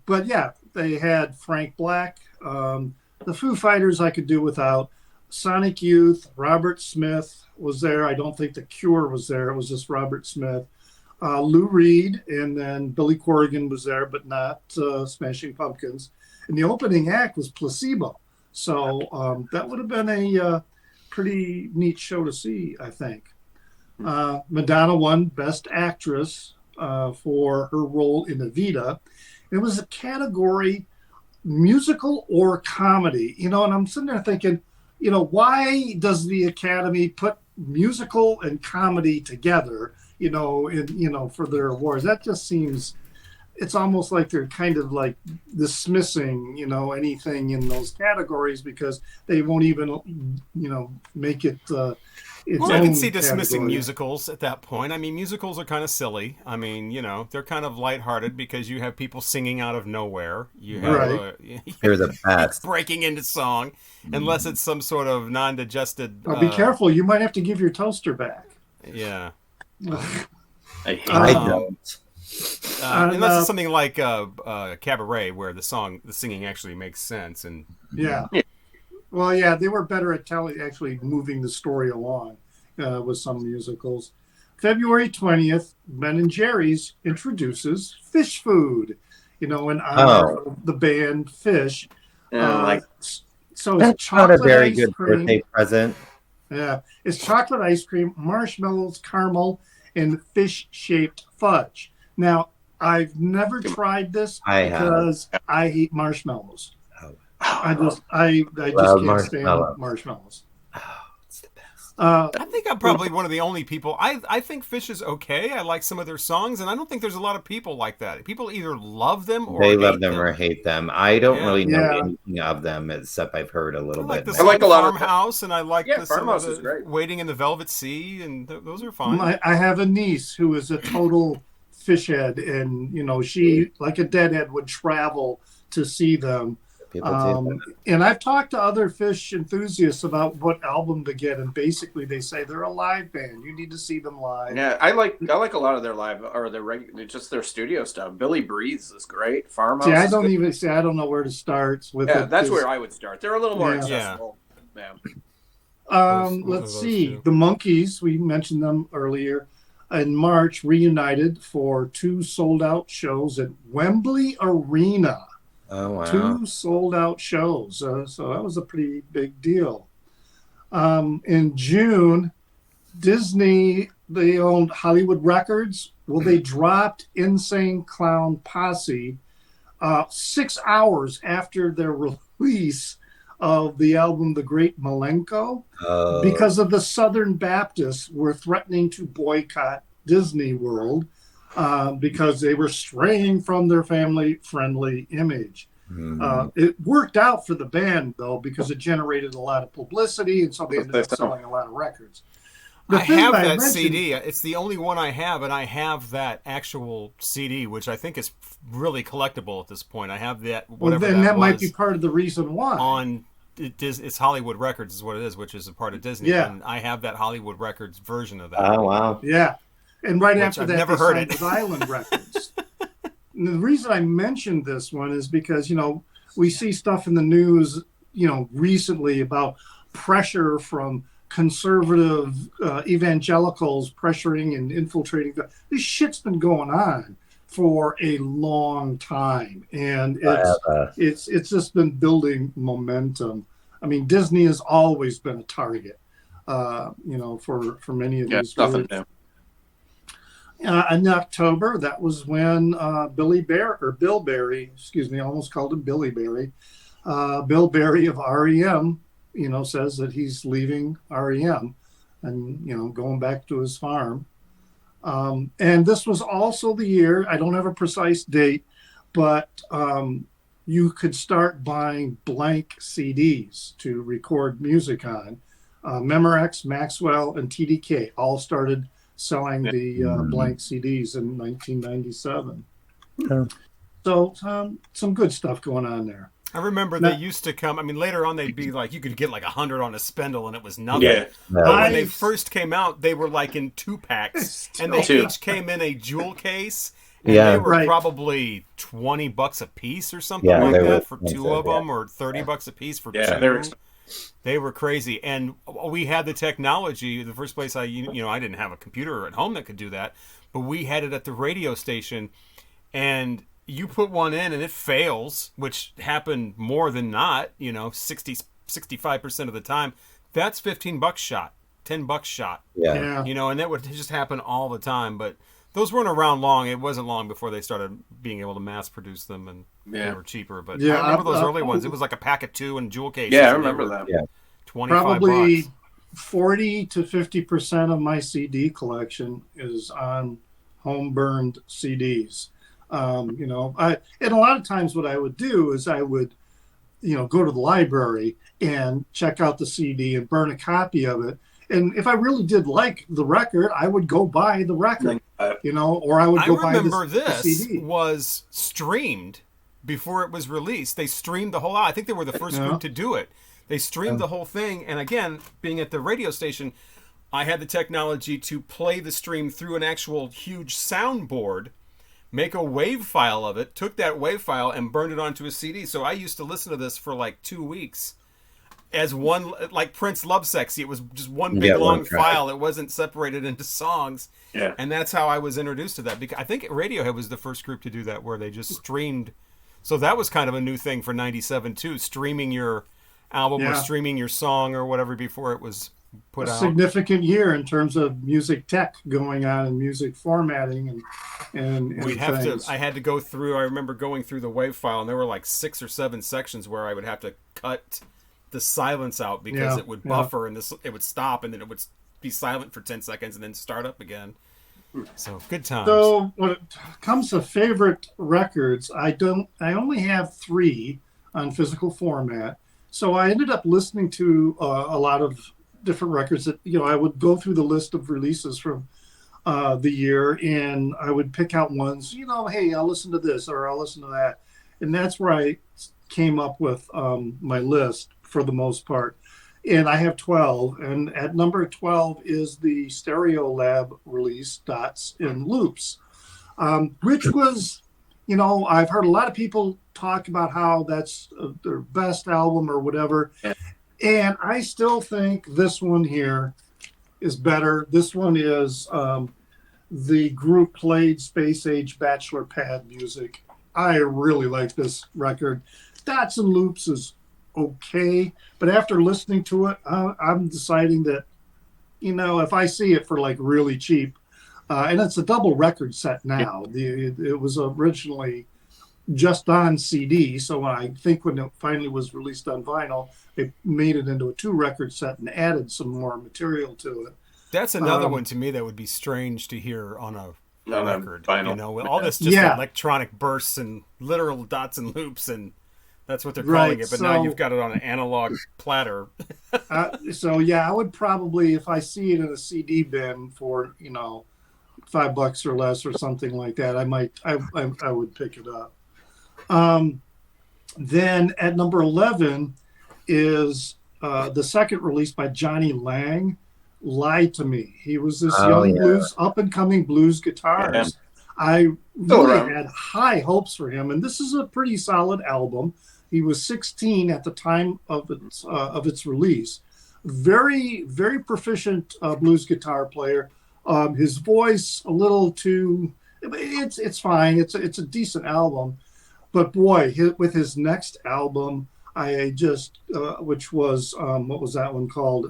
But yeah, they had Frank Black, the Foo Fighters I could do without, Sonic Youth, Robert Smith was there. I don't think The Cure was there. It was just Robert Smith. Lou Reed, and then Billy Corrigan was there, but not Smashing Pumpkins. And the opening act was Placebo. So that would have been a pretty neat show to see, I think. Madonna won Best Actress for her role in Evita. It was a category musical or comedy, and I'm sitting there thinking, why does the Academy put musical and comedy together, for their awards? That just seems... It's almost like they're kind of like dismissing, anything in those categories because they won't even, make it. I can see dismissing musicals at that point. I mean, musicals are kind of silly. I mean, they're kind of lighthearted because you have people singing out of nowhere. You have they're the best breaking into song, unless it's some sort of non-digested. Be careful! You might have to give your toaster back. Yeah, I don't. Unless it's something like Cabaret, where the singing actually makes sense, and well, yeah, they were better at actually moving the story along with some musicals. February 20th, Ben and Jerry's introduces Fish Food, in honor of the band Fish. So that's not a very good birthday present. Yeah, it's chocolate ice cream, marshmallows, caramel, and fish-shaped fudge. Now, I've never tried this because I hate marshmallows. I just can't stand marshmallows. It's the best. I think I'm probably one of the only people. I think Fish is okay. I like some of their songs, and I don't think there's a lot of people like that. People either love them or they love them or hate them. I don't really know anything of them except I've heard a little bit. I like a lot of Farmhouse, and I like Farmhouse is great. Waiting in the Velvet Sea, and those are fine. I have a niece who is a total Fish head, and she, like a deadhead, would travel to see them. And I've talked to other Fish enthusiasts about what album to get, and basically they say they're a live band. You need to see them live. Yeah, I like a lot of their live or just their studio stuff. Billy Breathes is great. Farmhouse. I don't know where to start with it. That's where I would start. They're a little more accessible. Yeah. Let's see. The Monkees, we mentioned them earlier. In March, reunited for 2 sold-out shows at Wembley Arena. Oh, wow. 2 sold-out shows. So that was a pretty big deal. In June, Disney they owned Hollywood Records. Well, they dropped Insane Clown Posse 6 hours after their release of the album The Great Malenko, because of the Southern Baptists were threatening to boycott Disney World because they were straying from their family-friendly image. It worked out for the band, though, because it generated a lot of publicity, and so they ended up selling a lot of records. I have that CD. It's the only one I have, and I have that actual CD, which I think is really collectible at this point. I have that. Well, then that might be part of the reason why. On it's Hollywood Records is what it is, which is a part of Disney. Yeah. And I have that Hollywood Records version of that. Oh, wow. Yeah. And right after I've that, never they heard signed it. with Island Records. And the reason I mentioned this one is because, you know, we see stuff in the news, you know, recently about pressure from conservative evangelicals pressuring and infiltrating. This shit's been going on for a long time, and it's just been building momentum. I mean, Disney has always been a target, you know, for many of these nothing groups. new. In October, that was when Bill Berry, excuse me, I almost called him Billy Berry. Bill Berry of REM, you know, says that he's leaving REM and, you know, going back to his farm. And this was also the year, I don't have a precise date, but you could start buying blank CDs to record music on. Memorex, Maxwell, and TDK all started selling the blank CDs in 1997. Yeah. So some good stuff going on there. I remember they used to come. I mean, later on they'd be like, you could get like 100 on a spindle, and it was nothing. Yeah. But when they first came out, they were like in 2-packs, and they each came in a jewel case. And they were probably $20 a piece or something like that for two of them, or $30 a piece for two. They were crazy, and we had the technology. The first place I didn't have a computer at home that could do that, but we had it at the radio station, and you put one in and it fails, which happened more than not, 65% of the time. That's $15 shot, $10 shot. Yeah. And that would just happen all the time. But those weren't around long. It wasn't long before they started being able to mass produce them, and they were cheaper. But I remember those early ones. It was like a pack of 2 and jewel cases. Yeah, I remember that. Yeah. $25. Probably 40 to 50% of my CD collection is on home burned CDs. And a lot of times what I would do is I would, go to the library and check out the CD and burn a copy of it. And if I really did like the record, I would go buy the record, or I would go buy the CD. I remember this was streamed before it was released. They streamed the whole lot. I think they were the first group to do it. They streamed the whole thing. And again, being at the radio station, I had the technology to play the stream through an actual huge soundboard, make a wave file of it, took that wave file and burned it onto a CD. So I used to listen to this for like 2 weeks as one, like Prince Love Sexy. It was just one big long file. It wasn't separated into songs. Yeah. And that's how I was introduced to that. Because I think Radiohead was the first group to do that, where they just streamed. So that was kind of a new thing for 97 too, streaming your album or streaming your song or whatever before it was put out. Significant year in terms of music tech going on and music formatting and we'd have to. I had to go through. I remember going through the wave file, and there were like 6 or 7 sections where I would have to cut the silence out because it would buffer and it would stop, and then it would be silent for 10 seconds and then start up again. So good times. So when it comes to favorite records, I only have 3 on physical format. So I ended up listening to a lot of different records that, I would go through the list of releases from the year, and I would pick out ones, hey, I'll listen to this or I'll listen to that. And that's where I came up with my list for the most part. And I have 12. And at number 12 is the Stereolab release, Dots and Loops, which was, I've heard a lot of people talk about how that's their best album or whatever. And I still think this one here is better. This one is the group played Space Age Bachelor Pad music. I really like this record. Dots and Loops is okay, but after listening to it, I'm deciding that if I see it for like really cheap, and it's a double record set now. It was originally just on CD, so when it finally was released on vinyl, they made it into a 2-record set and added some more material to it. That's another one to me that would be strange to hear on a record. Vinyl. With all this just electronic bursts and literal dots and loops, and that's what they're calling it. But now you've got it on an analog platter. So yeah, I would probably, if I see it in a CD bin for $5 or less or something like that, I would pick it up. Then at number 11 is the second release by Johnny Lang, "Lie to Me." He was this up and coming blues guitarist. Yeah. I really had high hopes for him, and this is a pretty solid album. He was 16 at the time of its release. Very, very proficient blues guitar player. His voice a little too. It's fine. It's a decent album, but boy, with his next album, I just which was what was that one called?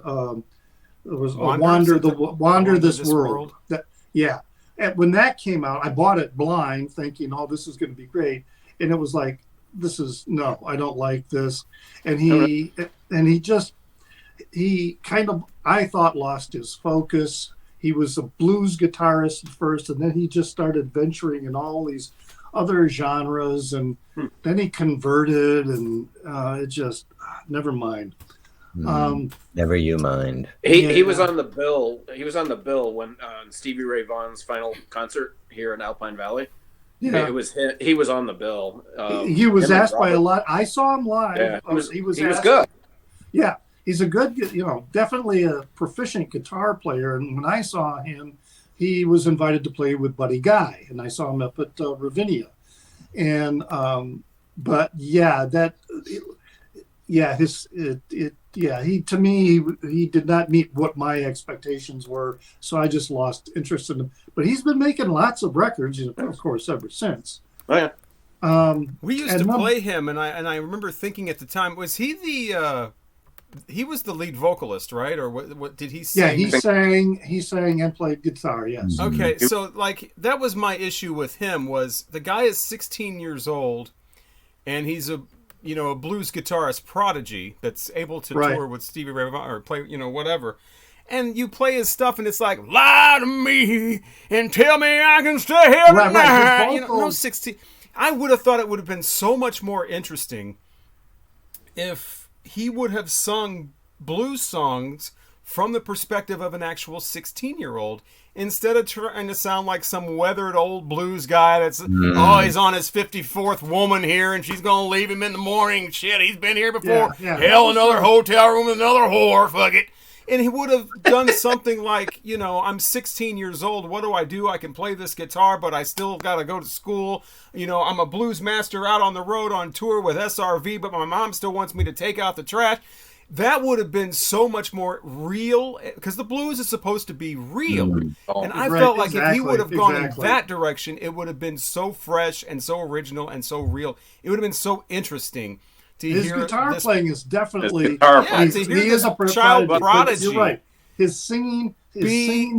It was Wander This World. And when that came out, I bought it blind, thinking, "Oh, this is going to be great," and it was like, I don't like this. And he kind of, I thought, lost his focus. He was a blues guitarist at first, and then he just started venturing in all these other genres, and then he converted, and it just, never mind. Never you mind. He was on the bill. He was on the bill when Stevie Ray Vaughan's final concert here in Alpine Valley. Yeah, it was him. He was on the bill. He was asked by a lot. I saw him live. Yeah, he was asked, good. Yeah, he's a good, definitely a proficient guitar player. And when I saw him, he was invited to play with Buddy Guy, and I saw him up at Ravinia. And but yeah, he did not meet what my expectations were, so I just lost interest in him. But he's been making lots of records, of course, ever since. Oh yeah. We used to play him, and I remember thinking at the time, was he he was the lead vocalist, right? Or what did he sing? Yeah, he sang and played guitar. Yes. Okay, so like that was my issue with him, was the guy is 16 years old, and he's a blues guitarist prodigy that's able to tour with Stevie Ray Vaughan or play, whatever. And you play his stuff, and it's like, "Lie to me and tell me I can stay here tonight." No 16. I would have thought it would have been so much more interesting if he would have sung blues songs from the perspective of an actual 16-year-old, instead of trying to sound like some weathered old blues guy that's, he's on his 54th woman here, and she's going to leave him in the morning. Shit, he's been here before. Hell, another hotel room with another whore. Fuck it. And he would have done something like, I'm 16 years old. What do? I can play this guitar, but I still got to go to school. I'm a blues master out on the road on tour with SRV, but my mom still wants me to take out the trash. That would have been so much more real, because the blues is supposed to be real. And I felt like if he would have gone in that direction, it would have been so fresh and so original and so real. It would have been so interesting. His guitar playing is definitely, he is a child prodigy. You're right. His singing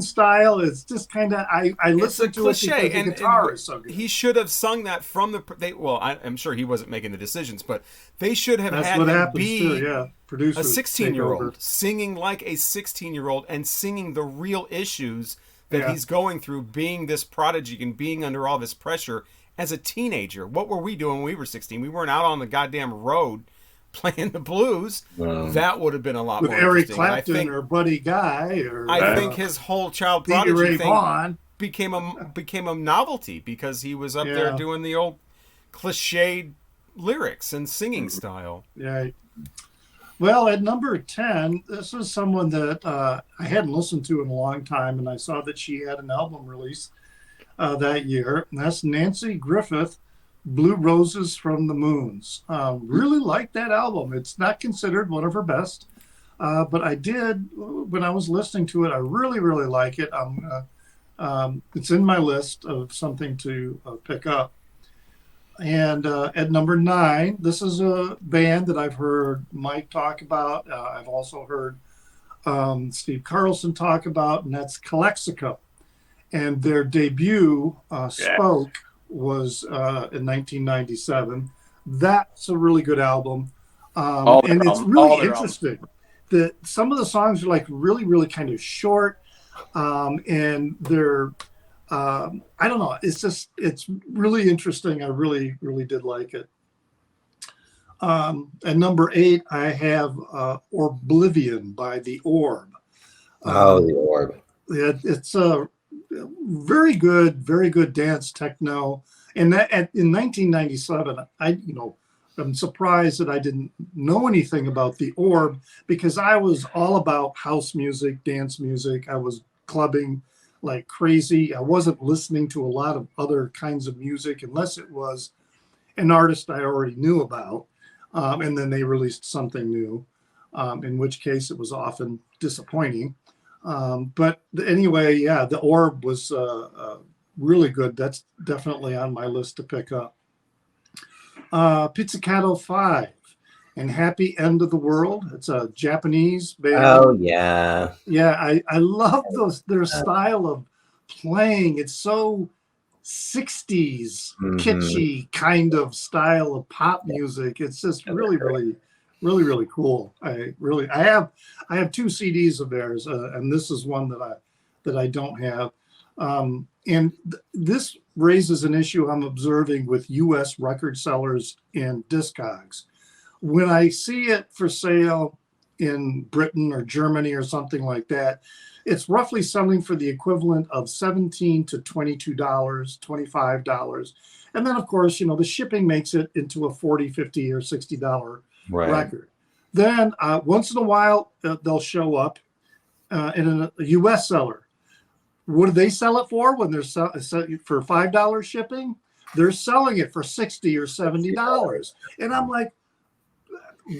style is just kind of, I listen to it because the guitar is so good. He should have sung that from I'm sure he wasn't making the decisions, but they should have had him be a 16-year-old singing like a 16-year-old and singing the real issues that he's going through, being this prodigy and being under all this pressure as a teenager. What were we doing when we were 16? We weren't out on the goddamn road playing the blues. That would have been a lot more interesting. With Eric Clapton or Buddy Guy. I think his whole child prodigy thing became a novelty, because he was up there doing the old cliched lyrics and singing style. Yeah. Well, at number 10, this is someone that I hadn't listened to in a long time, and I saw that she had an album release that year, and that's Nancy Griffith, "Blue Roses from the Moons." Really like that album. It's not considered one of her best, but I did, when I was listening to it, I really, really like it. It's in my list of something to pick up. And at number 9, this is a band that I've heard Mike talk about. I've also heard Steve Carlson talk about, and that's Calexico. And their debut, Spoke, was in 1997. That's a really good album. And it's really interesting that some of the songs are like really, really kind of short. And they're, I don't know, it's really interesting. I really, really did like it. At number 8, I have Oblivion by The Orb. The Orb. It's a very good dance techno. And that in 1997, I'm surprised that I didn't know anything about The Orb, because I was all about house music, dance music. I was clubbing like crazy. I wasn't listening to a lot of other kinds of music unless it was an artist I already knew about. And then they released something new, in which case it was often disappointing. But anyway, yeah, The Orb was really good. That's definitely on my list to pick up. Pizzicato 5 and Happy End of the World. It's a Japanese band. Oh, yeah. Yeah, I love their style of playing. It's so 60s kitschy kind of style of pop music. It's just really, really, really, really cool. I have 2 CDs of theirs, and this is one that I don't have. And this raises an issue I'm observing with U.S. record sellers and discogs. When I see it for sale in Britain or Germany or something like that, it's roughly selling for the equivalent of $17 to $22, $25. And then, of course, the shipping makes it into a $40, $50, or $60 record. Then once in a while, they'll show up in a U.S. seller. What do they sell it for when they're for $5 shipping? They're selling it for $60 or $70. And I'm like,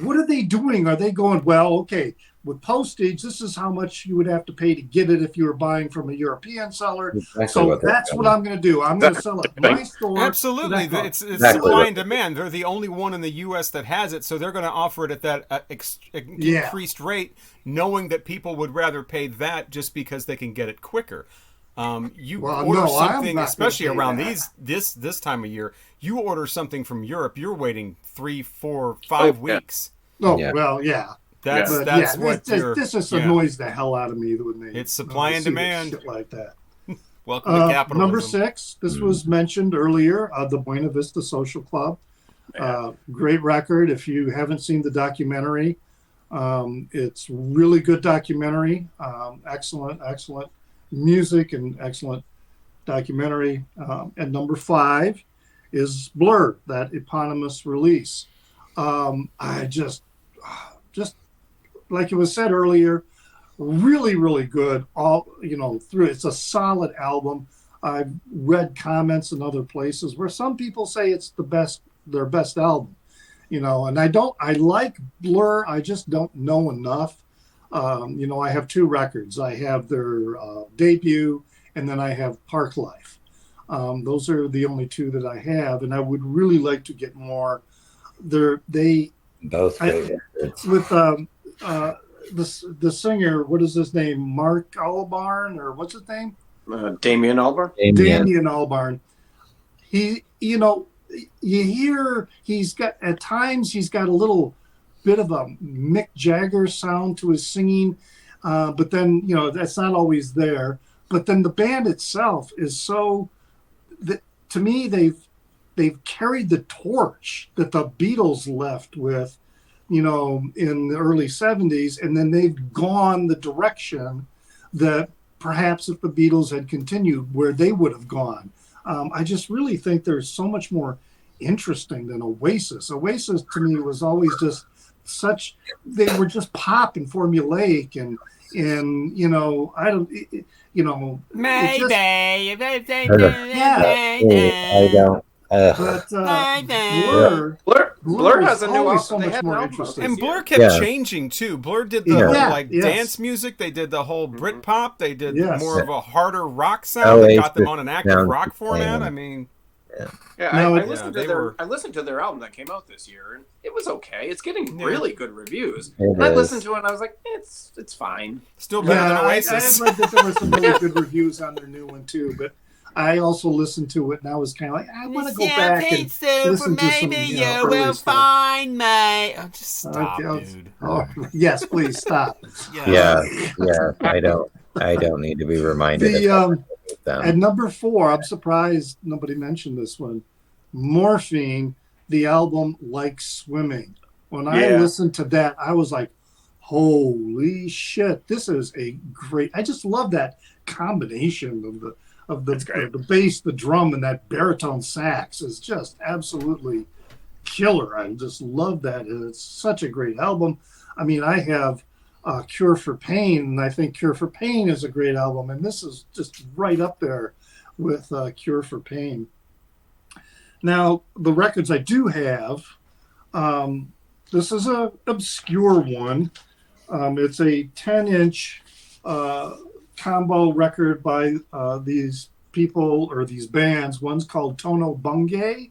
what are they doing? Are they going, well, okay, with postage, this is how much you would have to pay to get it if you were buying from a European seller. Exactly, so that's what I'm going to do. I'm going to sell it in my store. Absolutely. It's supply and demand. They're the only one in the U.S. that has it, so they're going to offer it at that increased rate, knowing that people would rather pay that just because they can get it quicker. Order something, especially around this time of year. You order something from Europe, you're waiting 3, 4, 5 weeks. Oh, yeah. Well, yeah. That's what this just annoys the hell out of me when they. It's supply and demand, shit like that. Welcome to capitalism. Number 6. This was mentioned earlier. The Buena Vista Social Club. Great record. If you haven't seen the documentary, it's really good documentary. Excellent music and excellent documentary. And number 5 is Blur, that eponymous release. I just like it was said earlier, really, really good. All through. It's a solid album. I've read comments in other places where some people say it's their best album. And I like Blur. I just don't know enough. I have 2 records. I have their debut, and then I have Park Life. Those are the only 2 that I have, and I would really like to get more. Both with the singer. What is his name? Mark Albarn, or what's his name? Damien Albarn. Damien Albarn. He, you hear he's got a little bit of a Mick Jagger sound to his singing, but then that's not always there. But then the band itself is so that, to me, they've carried the torch that the Beatles left with, in the early 70s, and then they've gone the direction that perhaps if the Beatles had continued where they would have gone. I just really think they're so much more interesting than Oasis. Oasis to me was always just they were just pop and formulaic and I don't maybe I don't. But Blur has a new always so album. much more interesting. And Blur kept changing too. Blur did the whole dance music. They did the whole Britpop. They did more of a harder rock sound. They got them on an active rock format. I mean, Yeah, No, I it- listened Yeah, to they their were- I listened to their album that came out this year, and it was okay. It's getting Yeah. really good reviews. It And I is. listened to it, and I was like, it's fine. Still better Yeah, than I had Oasis. read that there were some really good reviews on their new one too, but I also listened to it and I was kind of like, I want to go back and listen to some, early stuff. mate. Oh, just stop, Okay, dude. Oh, yes, please stop. Yeah, I don't need to be reminded The of them. At number 4, I'm surprised nobody mentioned this one. Morphine, the album Like Swimming. When I Yeah. listened to that, I was like, holy shit, this is a great. I just love that combination of That's great. the bass, the drum, and that baritone sax is just absolutely killer. I just love that. It's such a great album. I mean, I have Cure for Pain, and I think Cure for Pain is a great album, and this is just right up there with Cure for Pain. Now, the records I do have, this is a obscure one. It's a 10-inch combo record by these people or these bands. One's called Tono Bungay,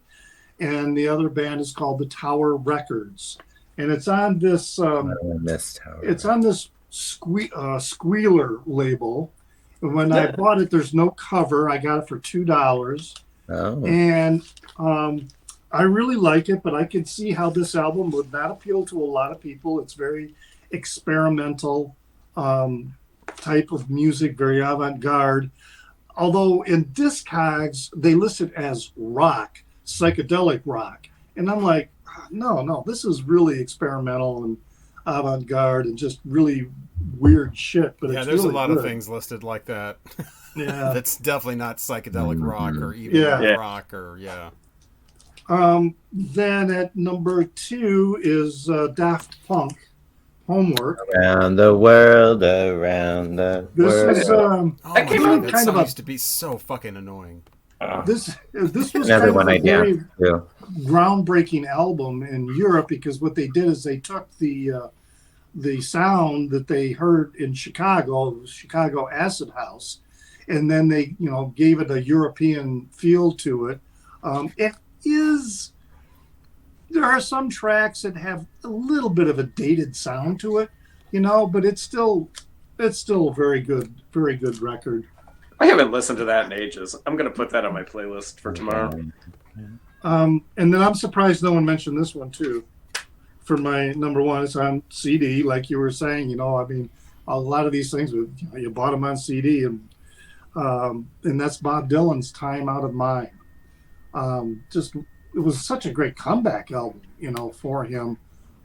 and the other band is called the Tower Records. And it's on this. I missed how. It's on this Squealer label. And when I bought it, there's no cover. I got it for $2. Oh. And I really like it, but I can see how this album would not appeal to a lot of people. It's very experimental type of music, very avant-garde. Although in Discogs, they list it as rock, psychedelic rock. And I'm like, no, this is really experimental and avant-garde and just really weird shit. But Yeah, it's there's really a lot good. of things listed like that. Yeah. That's definitely not psychedelic rock or even Yeah. rock or Then at number 2 is Daft Punk, Homework. Around the world, around the This world. is Oh my came god, out that kind song of a- used to be so fucking annoying. this was Another kind of one a I very danced to. groundbreaking album in Europe, because what they did is they took the sound that they heard in Chicago Acid House, and then they gave it a European feel to it. There are some tracks that have a little bit of a dated sound to it, but it's still a very good record. I haven't listened to that in ages. I'm gonna put that on my playlist for tomorrow. And then I'm surprised no one mentioned this one too. For my number 1, it's on CD, like you were saying. I mean, a lot of these things, you bought them on CD, and that's Bob Dylan's "Time Out of Mind." It was such a great comeback album, for him.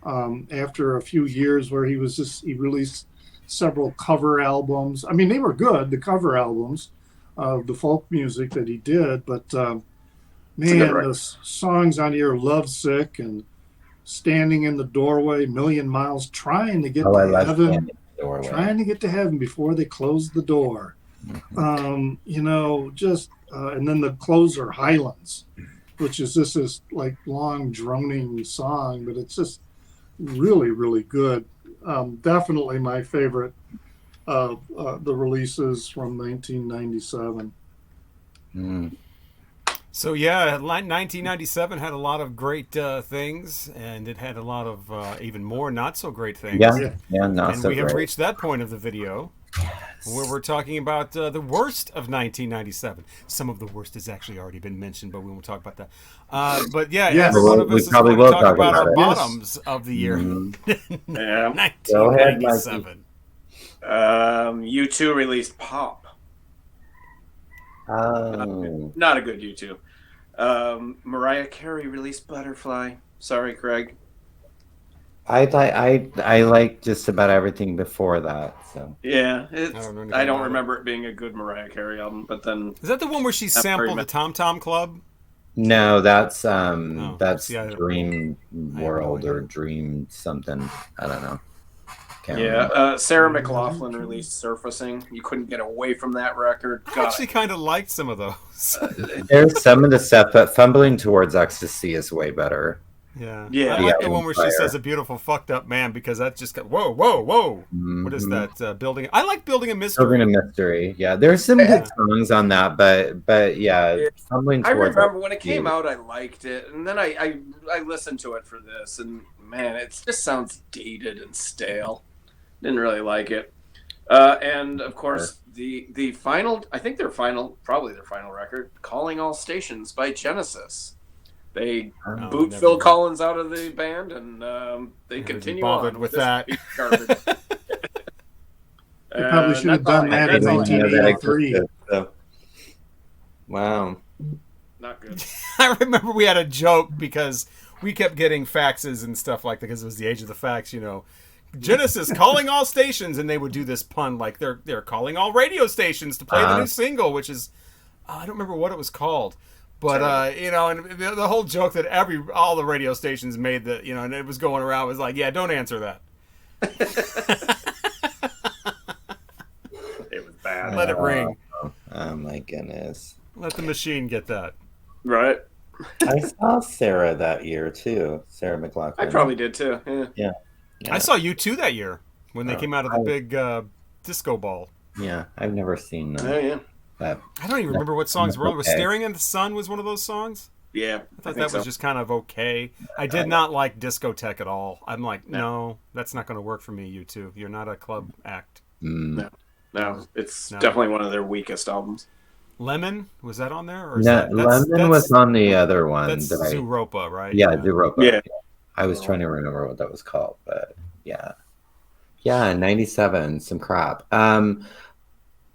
After a few years where he released several cover albums. I mean, they were good, the cover albums of the folk music that he did, but man, the songs on here, Lovesick and Standing in the Doorway, Million Miles, trying to get to I love heaven, Standing in the Doorway. trying to get to heaven before they close the door. And then the closer, Highlands, which is this like long droning song, but it's just really, really good. Definitely my favorite of the releases from 1997. So yeah, 1997 had a lot of great things, and it had a lot of even more not so great things. Yeah, not And so we have great. reached that point of the video where we're talking about the worst of 1997. Some of the worst has actually already been mentioned, but we won't talk about that. But yeah, Yes. every one of We us is probably going to will talk talk about our about it. bottoms of the year Yeah. 1997. U2 released Pop. Oh. Not a good U2. Mariah Carey released Butterfly. Sorry, Craig. I like just about everything before that. So Yeah, I don't about remember it being a good Mariah Carey album. But then Is that the one where she Not very sampled the much. Tom Tom Club? no, that's see, I don't- Dream no World idea. or Dream something. I don't know. Can't yeah, remember. Sarah McLachlan released Surfacing. You couldn't get away from that record. I God, actually kind of liked some of those. There's some of the stuff, but Fumbling Towards Ecstasy is way better. Yeah. Yeah. I like the one where she says a beautiful fucked up man because that's just whoa, whoa, whoa. Mm-hmm. What is that? Building. I like Building a Mystery. Building a Mystery. Yeah, there's some good songs on that, but yeah, I remember when it came out, I liked it, and then I listened to it for this, and man, it just sounds dated and stale. Didn't really like it. And of course, the final, I think probably their final record, "Calling All Stations" by Genesis. They boot Phil Collins out of the band, and they continue on with that. They probably should have done that in 1983. Wow. Not good. I remember we had a joke because we kept getting faxes and stuff like that because it was the age of the fax, you know. Genesis calling all stations, and they would do this pun like they're calling all radio stations to play the new single, which is I don't remember what it was called. But you know, and the whole joke that all the radio stations made that, you know, and it was going around was like, yeah, don't answer that. It was bad. Let it ring. Oh my goodness. Let the machine get that. Right. I saw Sarah that year too. Sarah McLachlan. I probably did too. Yeah. I saw U2 that year when they came out of the big disco ball. Yeah, I've never seen them. Oh yeah. But I don't even remember what songs were. Was "Staring at the Sun" was one of those songs? Yeah, I thought that was just kind of okay. I did not like Discotheque at all. I'm like, no, that's not going to work for me. U2, you're not a club act. No, it's definitely one of their weakest albums. Lemon, was that on there? Or Lemon was on the other one. That's Zooropa, right? Yeah, Zooropa. Yeah. I was trying to remember what that was called, but yeah. Yeah, 97, some crap. And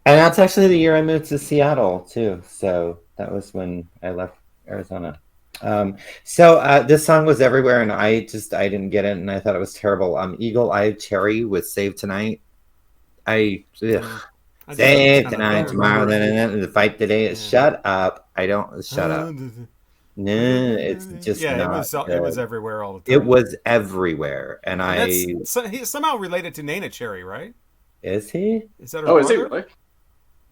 that's actually the year I moved to Seattle too. So that was when I left Arizona. So this song was everywhere, and I didn't get it, and I thought it was terrible. Eagle Eye Cherry with Save Tonight. Save tonight, tomorrow, then the fight today. Yeah. Shut up! Shut up. No, it's just not. It was everywhere all the time. It was everywhere, and he's somehow related to Nana Cherry, right? Is he? Is that? Is he really?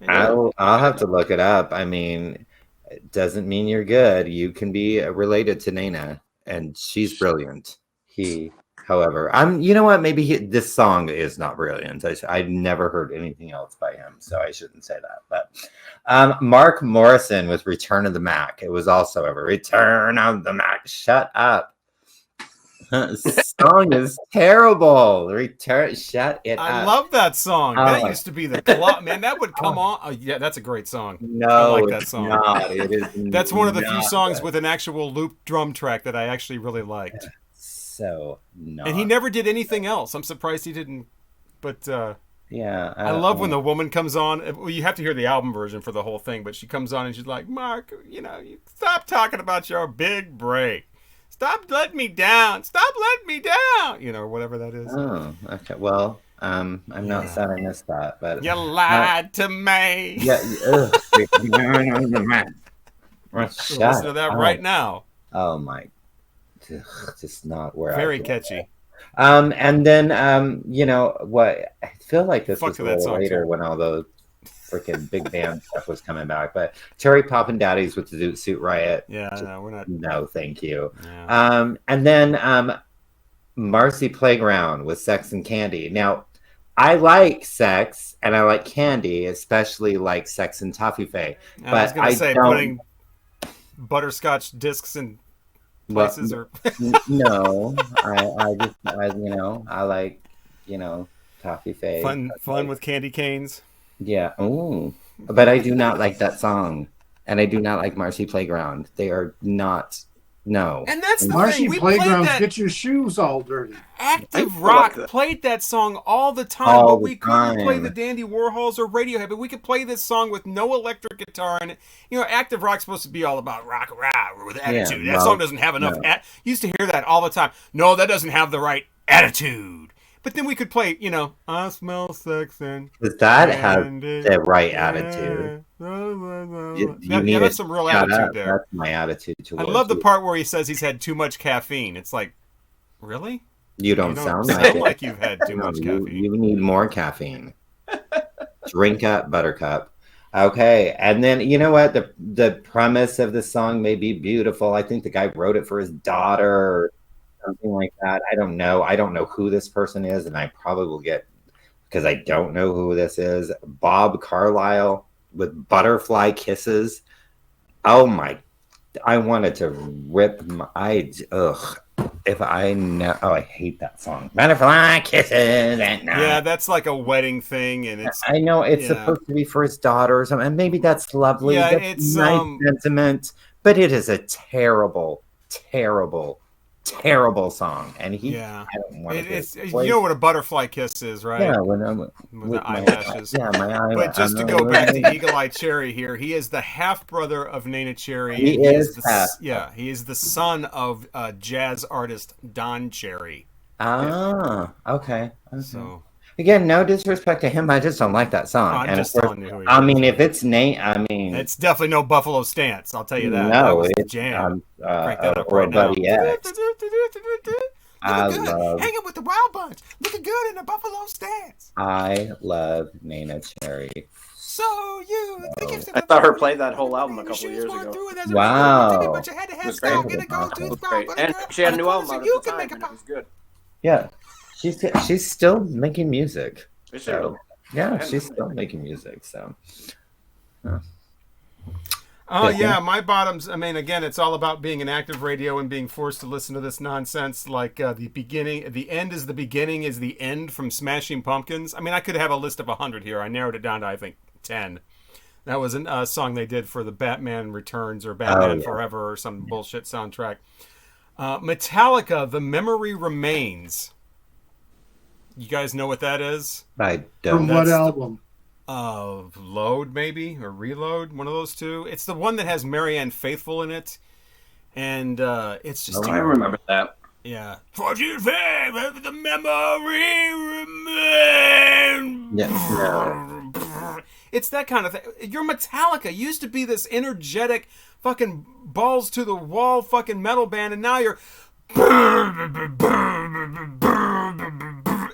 I'll have to look it up. I mean, it doesn't mean you're good. You can be related to Nana, and she's brilliant. However, you know what? Maybe this song is not brilliant. I've never heard anything else by him, so I shouldn't say that. But Mark Morrison with "Return of the Mac." It was also ever "Return of the Mac." Shut up. Song is terrible. Shut it up. I love that song. That used to be the clock, man. That would come on. Oh, yeah, that's a great song. No, I like that song. Not. It is. That's one of the few songs with an actual loop drum track that I actually really liked. So not. And he never did anything else. I'm surprised he didn't. But yeah, I love when the woman comes on. Well, you have to hear the album version for the whole thing, but she comes on and she's like, "Mark, you stop talking about your big break. Stop letting me down. Stop letting me down." Or whatever that is. Oh, okay. Well, I'm not sad I missed that, but you lied to me. Yeah. Listen to that right now. Oh my. Just not where very catchy. And then you know what? I feel like this was a little later when all the freaking big band stuff was coming back. But Cherry Poppin' Daddies with the Zoot Suit Riot. Yeah, no, we're not. No, thank you. Yeah. And then Marcy Playground with Sex and Candy. Now, I like sex and I like candy, especially like Sex and Toffee. I was going to say putting butterscotch discs in places or no, I like Toffee Faye. Fun with candy canes. Yeah. Oh, but I do not like that song, and I do not like Marcy Playground. They are not. No. And that's the Marcy thing. Playground, get your shoes all dirty. Active Rock played that song all the time, but we couldn't play the Dandy Warhols or Radiohead. But we could play this song with no electric guitar, and Active Rock's supposed to be all about rock with attitude. That song doesn't have enough. Used to hear that all the time. No, that doesn't have the right attitude. But then we could play, I smell sex and that has the right attitude. You need that's some real attitude there. That's my attitude towards I love the part where he says he's had too much caffeine. It's like, really? You don't sound like it. Like you've had too much caffeine. You need more caffeine. Drink up, Buttercup. Okay, and then you know what? The premise of the song may be beautiful. I think the guy wrote it for his daughter. something like that. I don't know. I don't know who this person is, and I probably will get, because I don't know who this is. Bob Carlyle with Butterfly Kisses. Oh my! I wanted to rip my. Ugh. If I know, oh, I hate that song. Butterfly Kisses at night. Yeah, that's like a wedding thing, and it's. I know it's supposed to be for his daughter or something, and maybe that's lovely. Yeah, that's it's nice sentiment, but it is a terrible, terrible, terrible song. And I don't want it's you know what a butterfly kiss is, right? Yeah, when I'm with the eyelashes. My eyelash. But just to go back to Eagle Eye Cherry here, he is the half brother of Nana Cherry. He is half. Yeah, he is the son of jazz artist Don Cherry. Ah, okay. So again, no disrespect to him, I just don't like that song. I'm and just of course, telling you who he I is. mean, if it's Nate, I mean, it's definitely no Buffalo Stance. I'll tell you that. No, that was the it's jam. Crank that up or right now. Buddy X. Looking good. Hanging with the Wild Bunch. Looking good in the Buffalo Stance. I love Nana Cherry. So you think I saw her play that whole album a couple of years ago. Wow. But you had to have It was great. And she had a new album out at the time, and it was good. Yeah, she's still making music. Is she? So, yeah, she's still making music. So. Oh yeah, my bottoms. I mean, again, it's all about being an active radio and being forced to listen to this nonsense. Like the beginning, the end is the beginning is the end from Smashing Pumpkins. I mean, I could have a list of 100 here. I narrowed it down to I think 10. That was a song they did for the Batman Returns or Batman Forever or some bullshit soundtrack. Metallica, The Memory Remains. You guys know what that is? I don't. From what album? Load maybe or Reload, one of those two. It's the one that has Marianne Faithfull in it, and it's just. I remember that. Yeah. For you, the memory remains. Yeah. It's that kind of thing. You're Metallica. You used to be this energetic, fucking balls to the wall, fucking metal band, and now you're.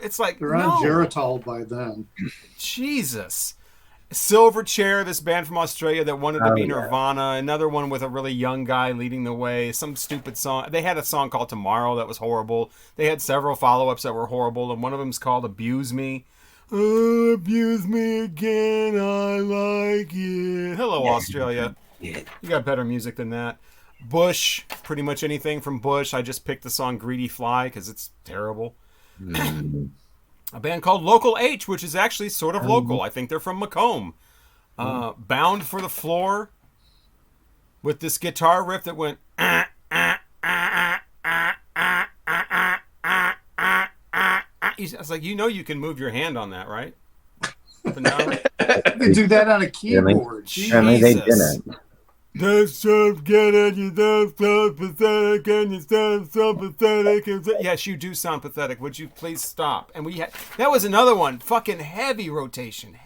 It's like they're on Geritol by then. Jesus. Silverchair, this band from Australia that wanted to be Nirvana. Another one with a really young guy leading the way. Some stupid song. They had a song called Tomorrow that was horrible. They had several follow-ups that were horrible, and one of them's called Abuse Me. Oh, abuse me again, I like it. Hello, Australia. You got better music than that. Bush, pretty much anything from Bush. I just picked the song Greedy Fly because it's terrible. A band called Local H, which is actually sort of local. I think they're from Macomb. Bound for the Floor with this guitar riff that went. I was like, you can move your hand on that, right? But no. You do that on a keyboard. Apparently they didn't. That's so good, you sound so pathetic, and you sound so pathetic. Yes, you do sound pathetic. Would you please stop? And that was another one. Fucking heavy rotation.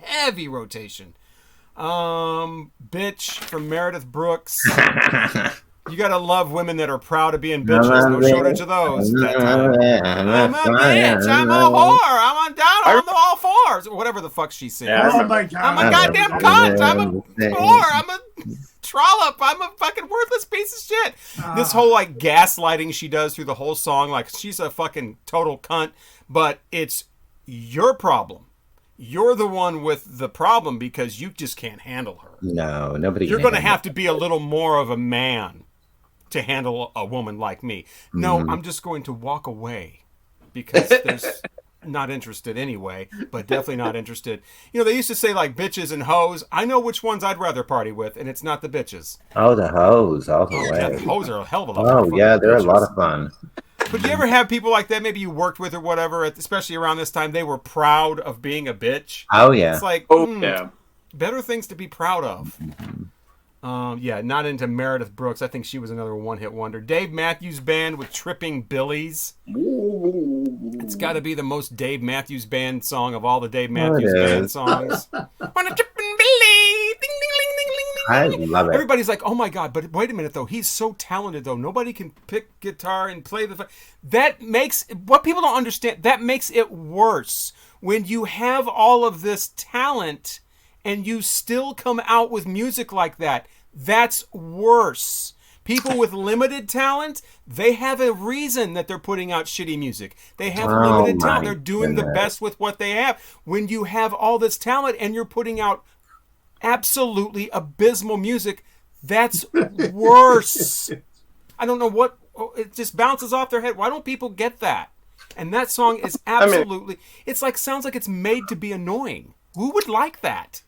Bitch from Meredith Brooks. You gotta love women that are proud of being bitches. No shortage of those. I'm a bitch. I'm a whore. I'm on down on the all fours. Or whatever the fuck she sings. Oh my God. I'm a goddamn cunt. I'm a whore. I'm a trollop. I'm a fucking worthless piece of shit. This whole like gaslighting she does through the whole song, like she's a fucking total cunt, but it's your problem. You're the one with the problem because you just can't handle her. No, nobody. You're going to have to be a little more of a man to handle a woman like me. No, I'm just going to walk away because there's not interested anyway, but definitely not interested. You know, they used to say like bitches and hoes. I know which ones I'd rather party with, and it's not the bitches. Oh, the hoes all the way. Yeah, the hoes are a hell of a lot of fun. Oh, yeah, they're bitches. a lot of fun. But you ever have people like that, maybe you worked with or whatever, especially around this time, they were proud of being a bitch? Oh, yeah. It's like, better things to be proud of. Not into Meredith Brooks. I think she was another one-hit wonder. Dave Matthews Band with Tripping Billies. It's got to be the most Dave Matthews Band song of all the Dave Matthews Band songs. On a tripping Billy! Ding, ding, ding, ding, ding, ding. I love it. Everybody's like, oh my God, but wait a minute though. He's so talented though. Nobody can pick guitar and play that makes, what people don't understand, that makes it worse. When you have all of this talent and you still come out with music like that, that's worse. People with limited talent, they have a reason that they're putting out shitty music. They have Oh, limited talent. my They're doing the goodness. best with what they have. When you have all this talent and you're putting out absolutely abysmal music, that's worse. I don't know what, it just bounces off their head. Why don't people get that? And that song is absolutely, it's like, sounds like it's made to be annoying. Who would like that?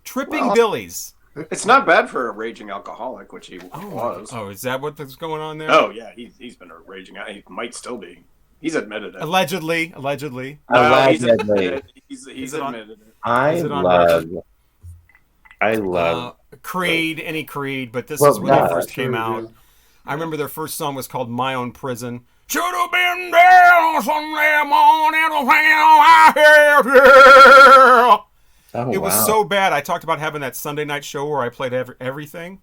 Tripping Billies. It's not bad for a raging alcoholic, which he was. Oh, is that what's going on there? Oh yeah, he's been a raging. He might still be. He's admitted it. Allegedly. He's admitted it. He's admitted it. I Is it on love Creed, any Creed, but this Well, is when yeah, they first came true, out. yeah. I remember their first song was called My Own Prison. Should have been there on Sunday morning when I had you. Oh, It was wow. so bad. I talked about having that Sunday night show where I played everything,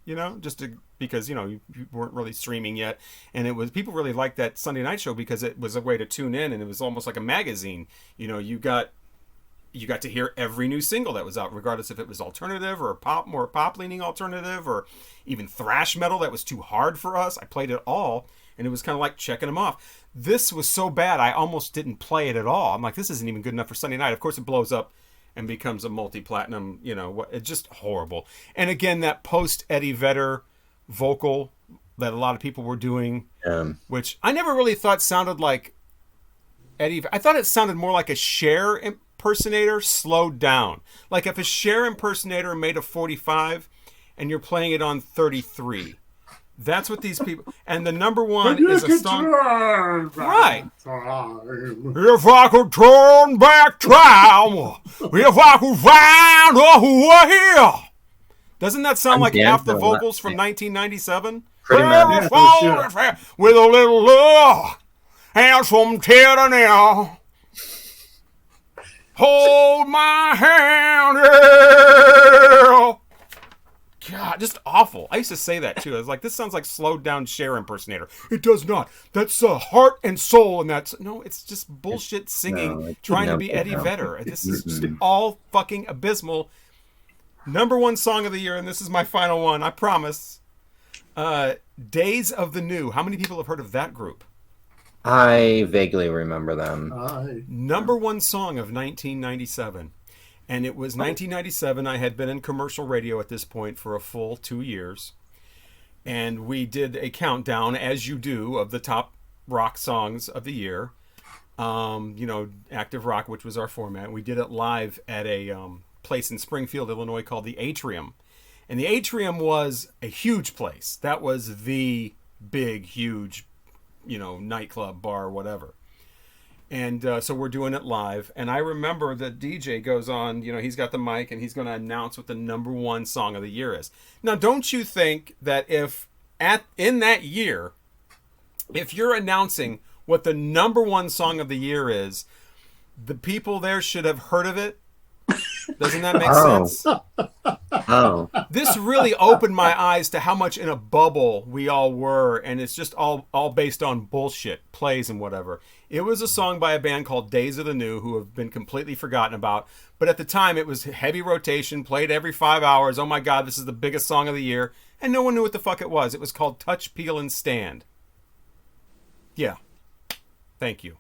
because you weren't really streaming yet, and it was people really liked that Sunday night show because it was a way to tune in, and it was almost like a magazine. You got to hear every new single that was out, regardless if it was alternative or more pop leaning alternative, or even thrash metal that was too hard for us. I played it all, and it was kind of like checking them off. This was so bad, I almost didn't play it at all. I'm like, this isn't even good enough for Sunday night. Of course, it blows up and becomes a multi-platinum, it's just horrible. And again, that post-Eddie Vedder vocal that a lot of people were doing, which I never really thought sounded like Eddie. I thought it sounded more like a Cher impersonator slowed down. Like if a Cher impersonator made a 45 and you're playing it on 33. That's what these people... And the number one is a song... Right. If I could turn back time, if I could find a way. Doesn't that sound like half the vocals from 1997? Pretty much. Yeah, for sure. With a little love and some tenderness. Hold my hand, yeah. God, just awful. I used to say that too. I was like, this sounds like slowed down Cher impersonator. It does not. That's heart and soul, and it's just bullshit singing, trying to be Eddie Vedder. This is just all fucking abysmal. Number one song of the year, and this is my final one, I promise. Days of the New. How many people have heard of that group? I vaguely remember them. Number one song of 1997. And it was 1997. I had been in commercial radio at this point for a full 2 years. And we did a countdown, as you do, of the top rock songs of the year. Active rock, which was our format. We did it live at a place in Springfield, Illinois called the Atrium. And the Atrium was a huge place. That was the big, huge, nightclub, bar, whatever. And so we're doing it live. And I remember the DJ goes on, he's got the mic and he's going to announce what the number one song of the year is. Now, don't you think that in that year, if you're announcing what the number one song of the year is, the people there should have heard of it? Doesn't that make sense? Oh. This really opened my eyes to how much in a bubble we all were, and it's just all based on bullshit, plays and whatever. It was a song by a band called Days of the New, who have been completely forgotten about, but at the time it was heavy rotation, played every 5 hours. Oh my God, this is the biggest song of the year, and no one knew what the fuck it was. It was called Touch, Peel, and Stand. Yeah. Thank you.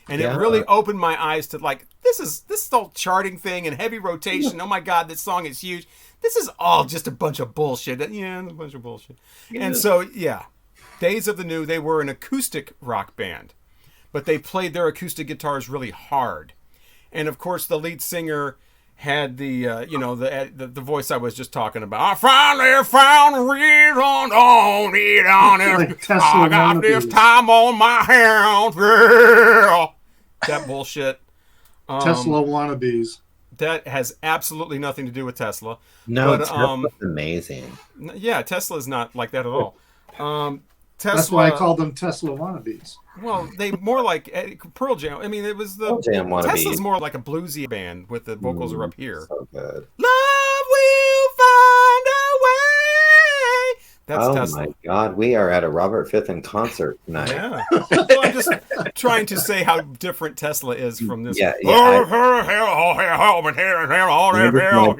And it really opened my eyes to this whole charting thing and heavy rotation. Oh my God, this song is huge. This is all just a bunch of bullshit. Yeah, a bunch of bullshit. Yeah. And so, Days of the New, they were an acoustic rock band, but they played their acoustic guitars really hard. And of course, the lead singer had the voice I was just talking about. I finally found a reason on it on it. Like Tesla I got this wannabes. time on my hands. Yeah. That bullshit. Tesla wannabes. That has absolutely nothing to do with Tesla. No, but, Tesla's amazing. Yeah, Tesla's not like that at all. Tesla, That's why I call them Tesla wannabes. Well, they more like Pearl Jam. I mean, it was the Pearl Jam wannabe. Tesla's more like a bluesy band with the vocals are up here. So good. Love will find a way That's Oh Tesla. my God, we are at a Robert Fitton concert tonight. Yeah. Well, I'm just trying to say how different Tesla is from this. Yeah, yeah. Oh, I just want to stand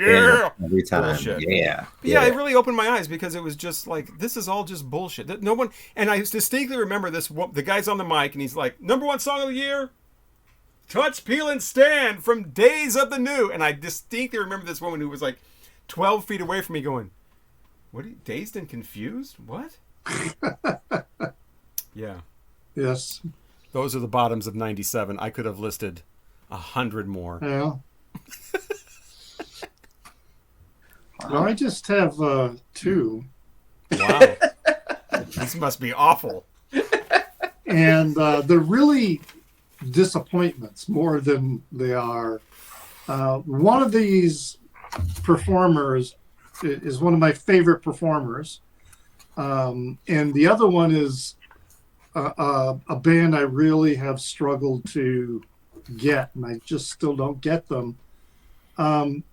yeah. up every time. Bullshit. Yeah. But yeah, it really opened my eyes because it was just like, this is all just bullshit. No one, and I distinctly remember this. The guy's on the mic and he's like, #1 song of the year, Touch, Peel, and Stand from Days of the New. And I distinctly remember this woman who was like 12 feet away from me going, what are you, dazed and confused? What? Yeah. Yes. Those are the bottoms of 97. I could have listed 100 more. Yeah. Well, I just have 2. Wow. These must be awful. And they're really disappointments more than they are. One of these performers is one of my favorite performers. And the other one is a band I really have struggled to get, and I just still don't get them. And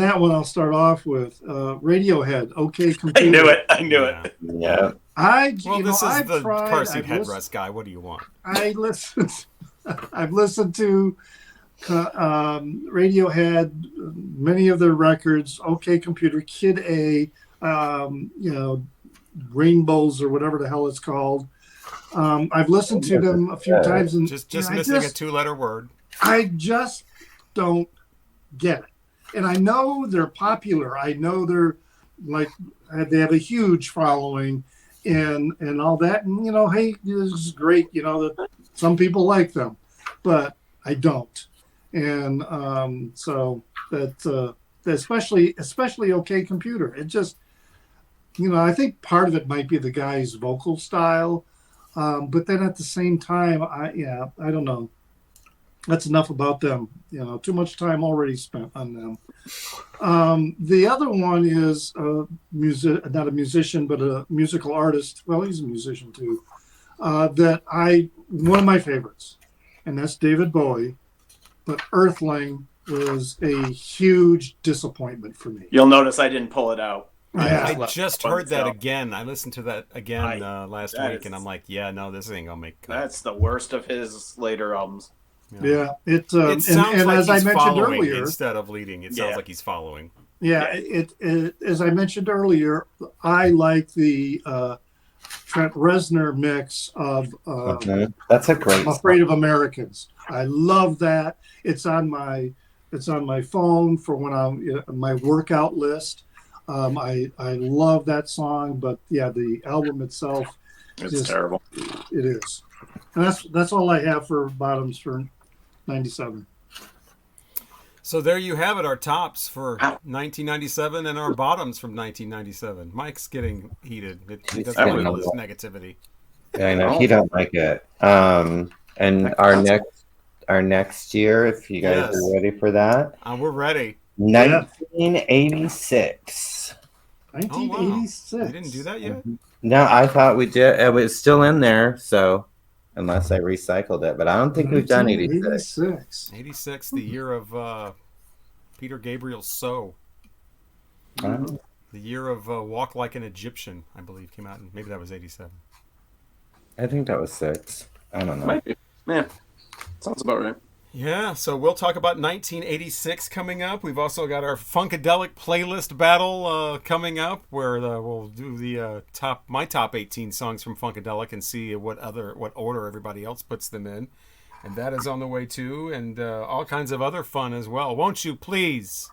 that one I'll start off with Radiohead. OK Computer. I knew it. Yeah. Well, this is I've the tried, car seat I've headrest guy. What do you want? I've listened to Radiohead, many of their records, OK Computer, Kid A, Rainbows or whatever the hell it's called. I've listened to them a few times, and Just missing a 2-letter word. I just don't get it. And I know they're popular. I know they're like they have a huge following and all that. And hey, this is great. That some people like them, but I don't. And so that especially OK Computer. It just I think part of it might be the guy's vocal style, but then at the same time, I don't know. That's enough about them. Too much time already spent on them. The other one is not a musician, but a musical artist. Well, he's a musician too. One of my favorites, and that's David Bowie. But Earthling was a huge disappointment for me. You'll notice I didn't pull it out. I just heard that again. I listened to that again last week, and I'm like, yeah, no, this ain't gonna make cut. That's the worst of his later albums. Yeah, it sounds like as I he's mentioned following earlier, instead of leading. It sounds like he's following. Yeah, it as I mentioned earlier, I like the Trent Reznor mix of That's a great I'm Afraid of Americans. I love that. It's on my phone for when I'm my workout list. I love that song, but yeah, the album itself, It's terrible. It is, and that's all I have for bottoms for 97. So there you have it, our tops for 1997 and our bottoms from 1997. Mike's getting heated. He doesn't like all this negativity. Yeah, I know he don't like it. And our next year, if you guys are ready for that, we're ready. 1986. 1986. We didn't do that yet? No, I thought we did. It was still in there, so unless I recycled it, but I don't think we've done 86. 86, the year of Peter Gabriel's So. Oh. The year of Walk Like an Egyptian, I believe, came out, and maybe that was 87. I think that was 6. I don't know. Might be. Yeah, sounds about right. Yeah, so we'll talk about 1986 coming up. We've also got our Funkadelic playlist battle coming up, where we'll do the my top 18 songs from Funkadelic and see what order everybody else puts them in, and that is on the way too, and all kinds of other fun as well. Won't you please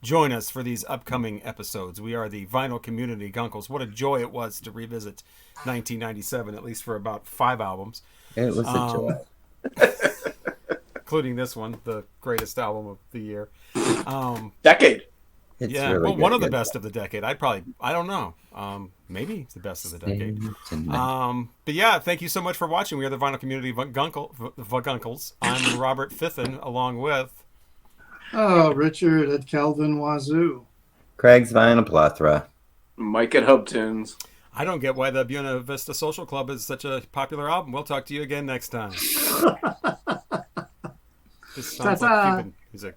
join us for these upcoming episodes? We are the Vinyl Community Guncles. What a joy it was to revisit 1997, at least for about 5 albums. It was a joy. Including this one, the greatest album of the year. Decade. It's yeah, really well, one of the good. best of the decade. I don't know. Maybe it's the best of the decade. But yeah, thank you so much for watching. We are the Vinyl Community Guncles. I'm Robert Fitton, along with... Richard at Calvin Wazoo. Craig's Vinyl Plethora. Mike at Hub Tunes. I don't get why the Buena Vista Social Club is such a popular album. We'll talk to you again next time. This sounds like Cuban music.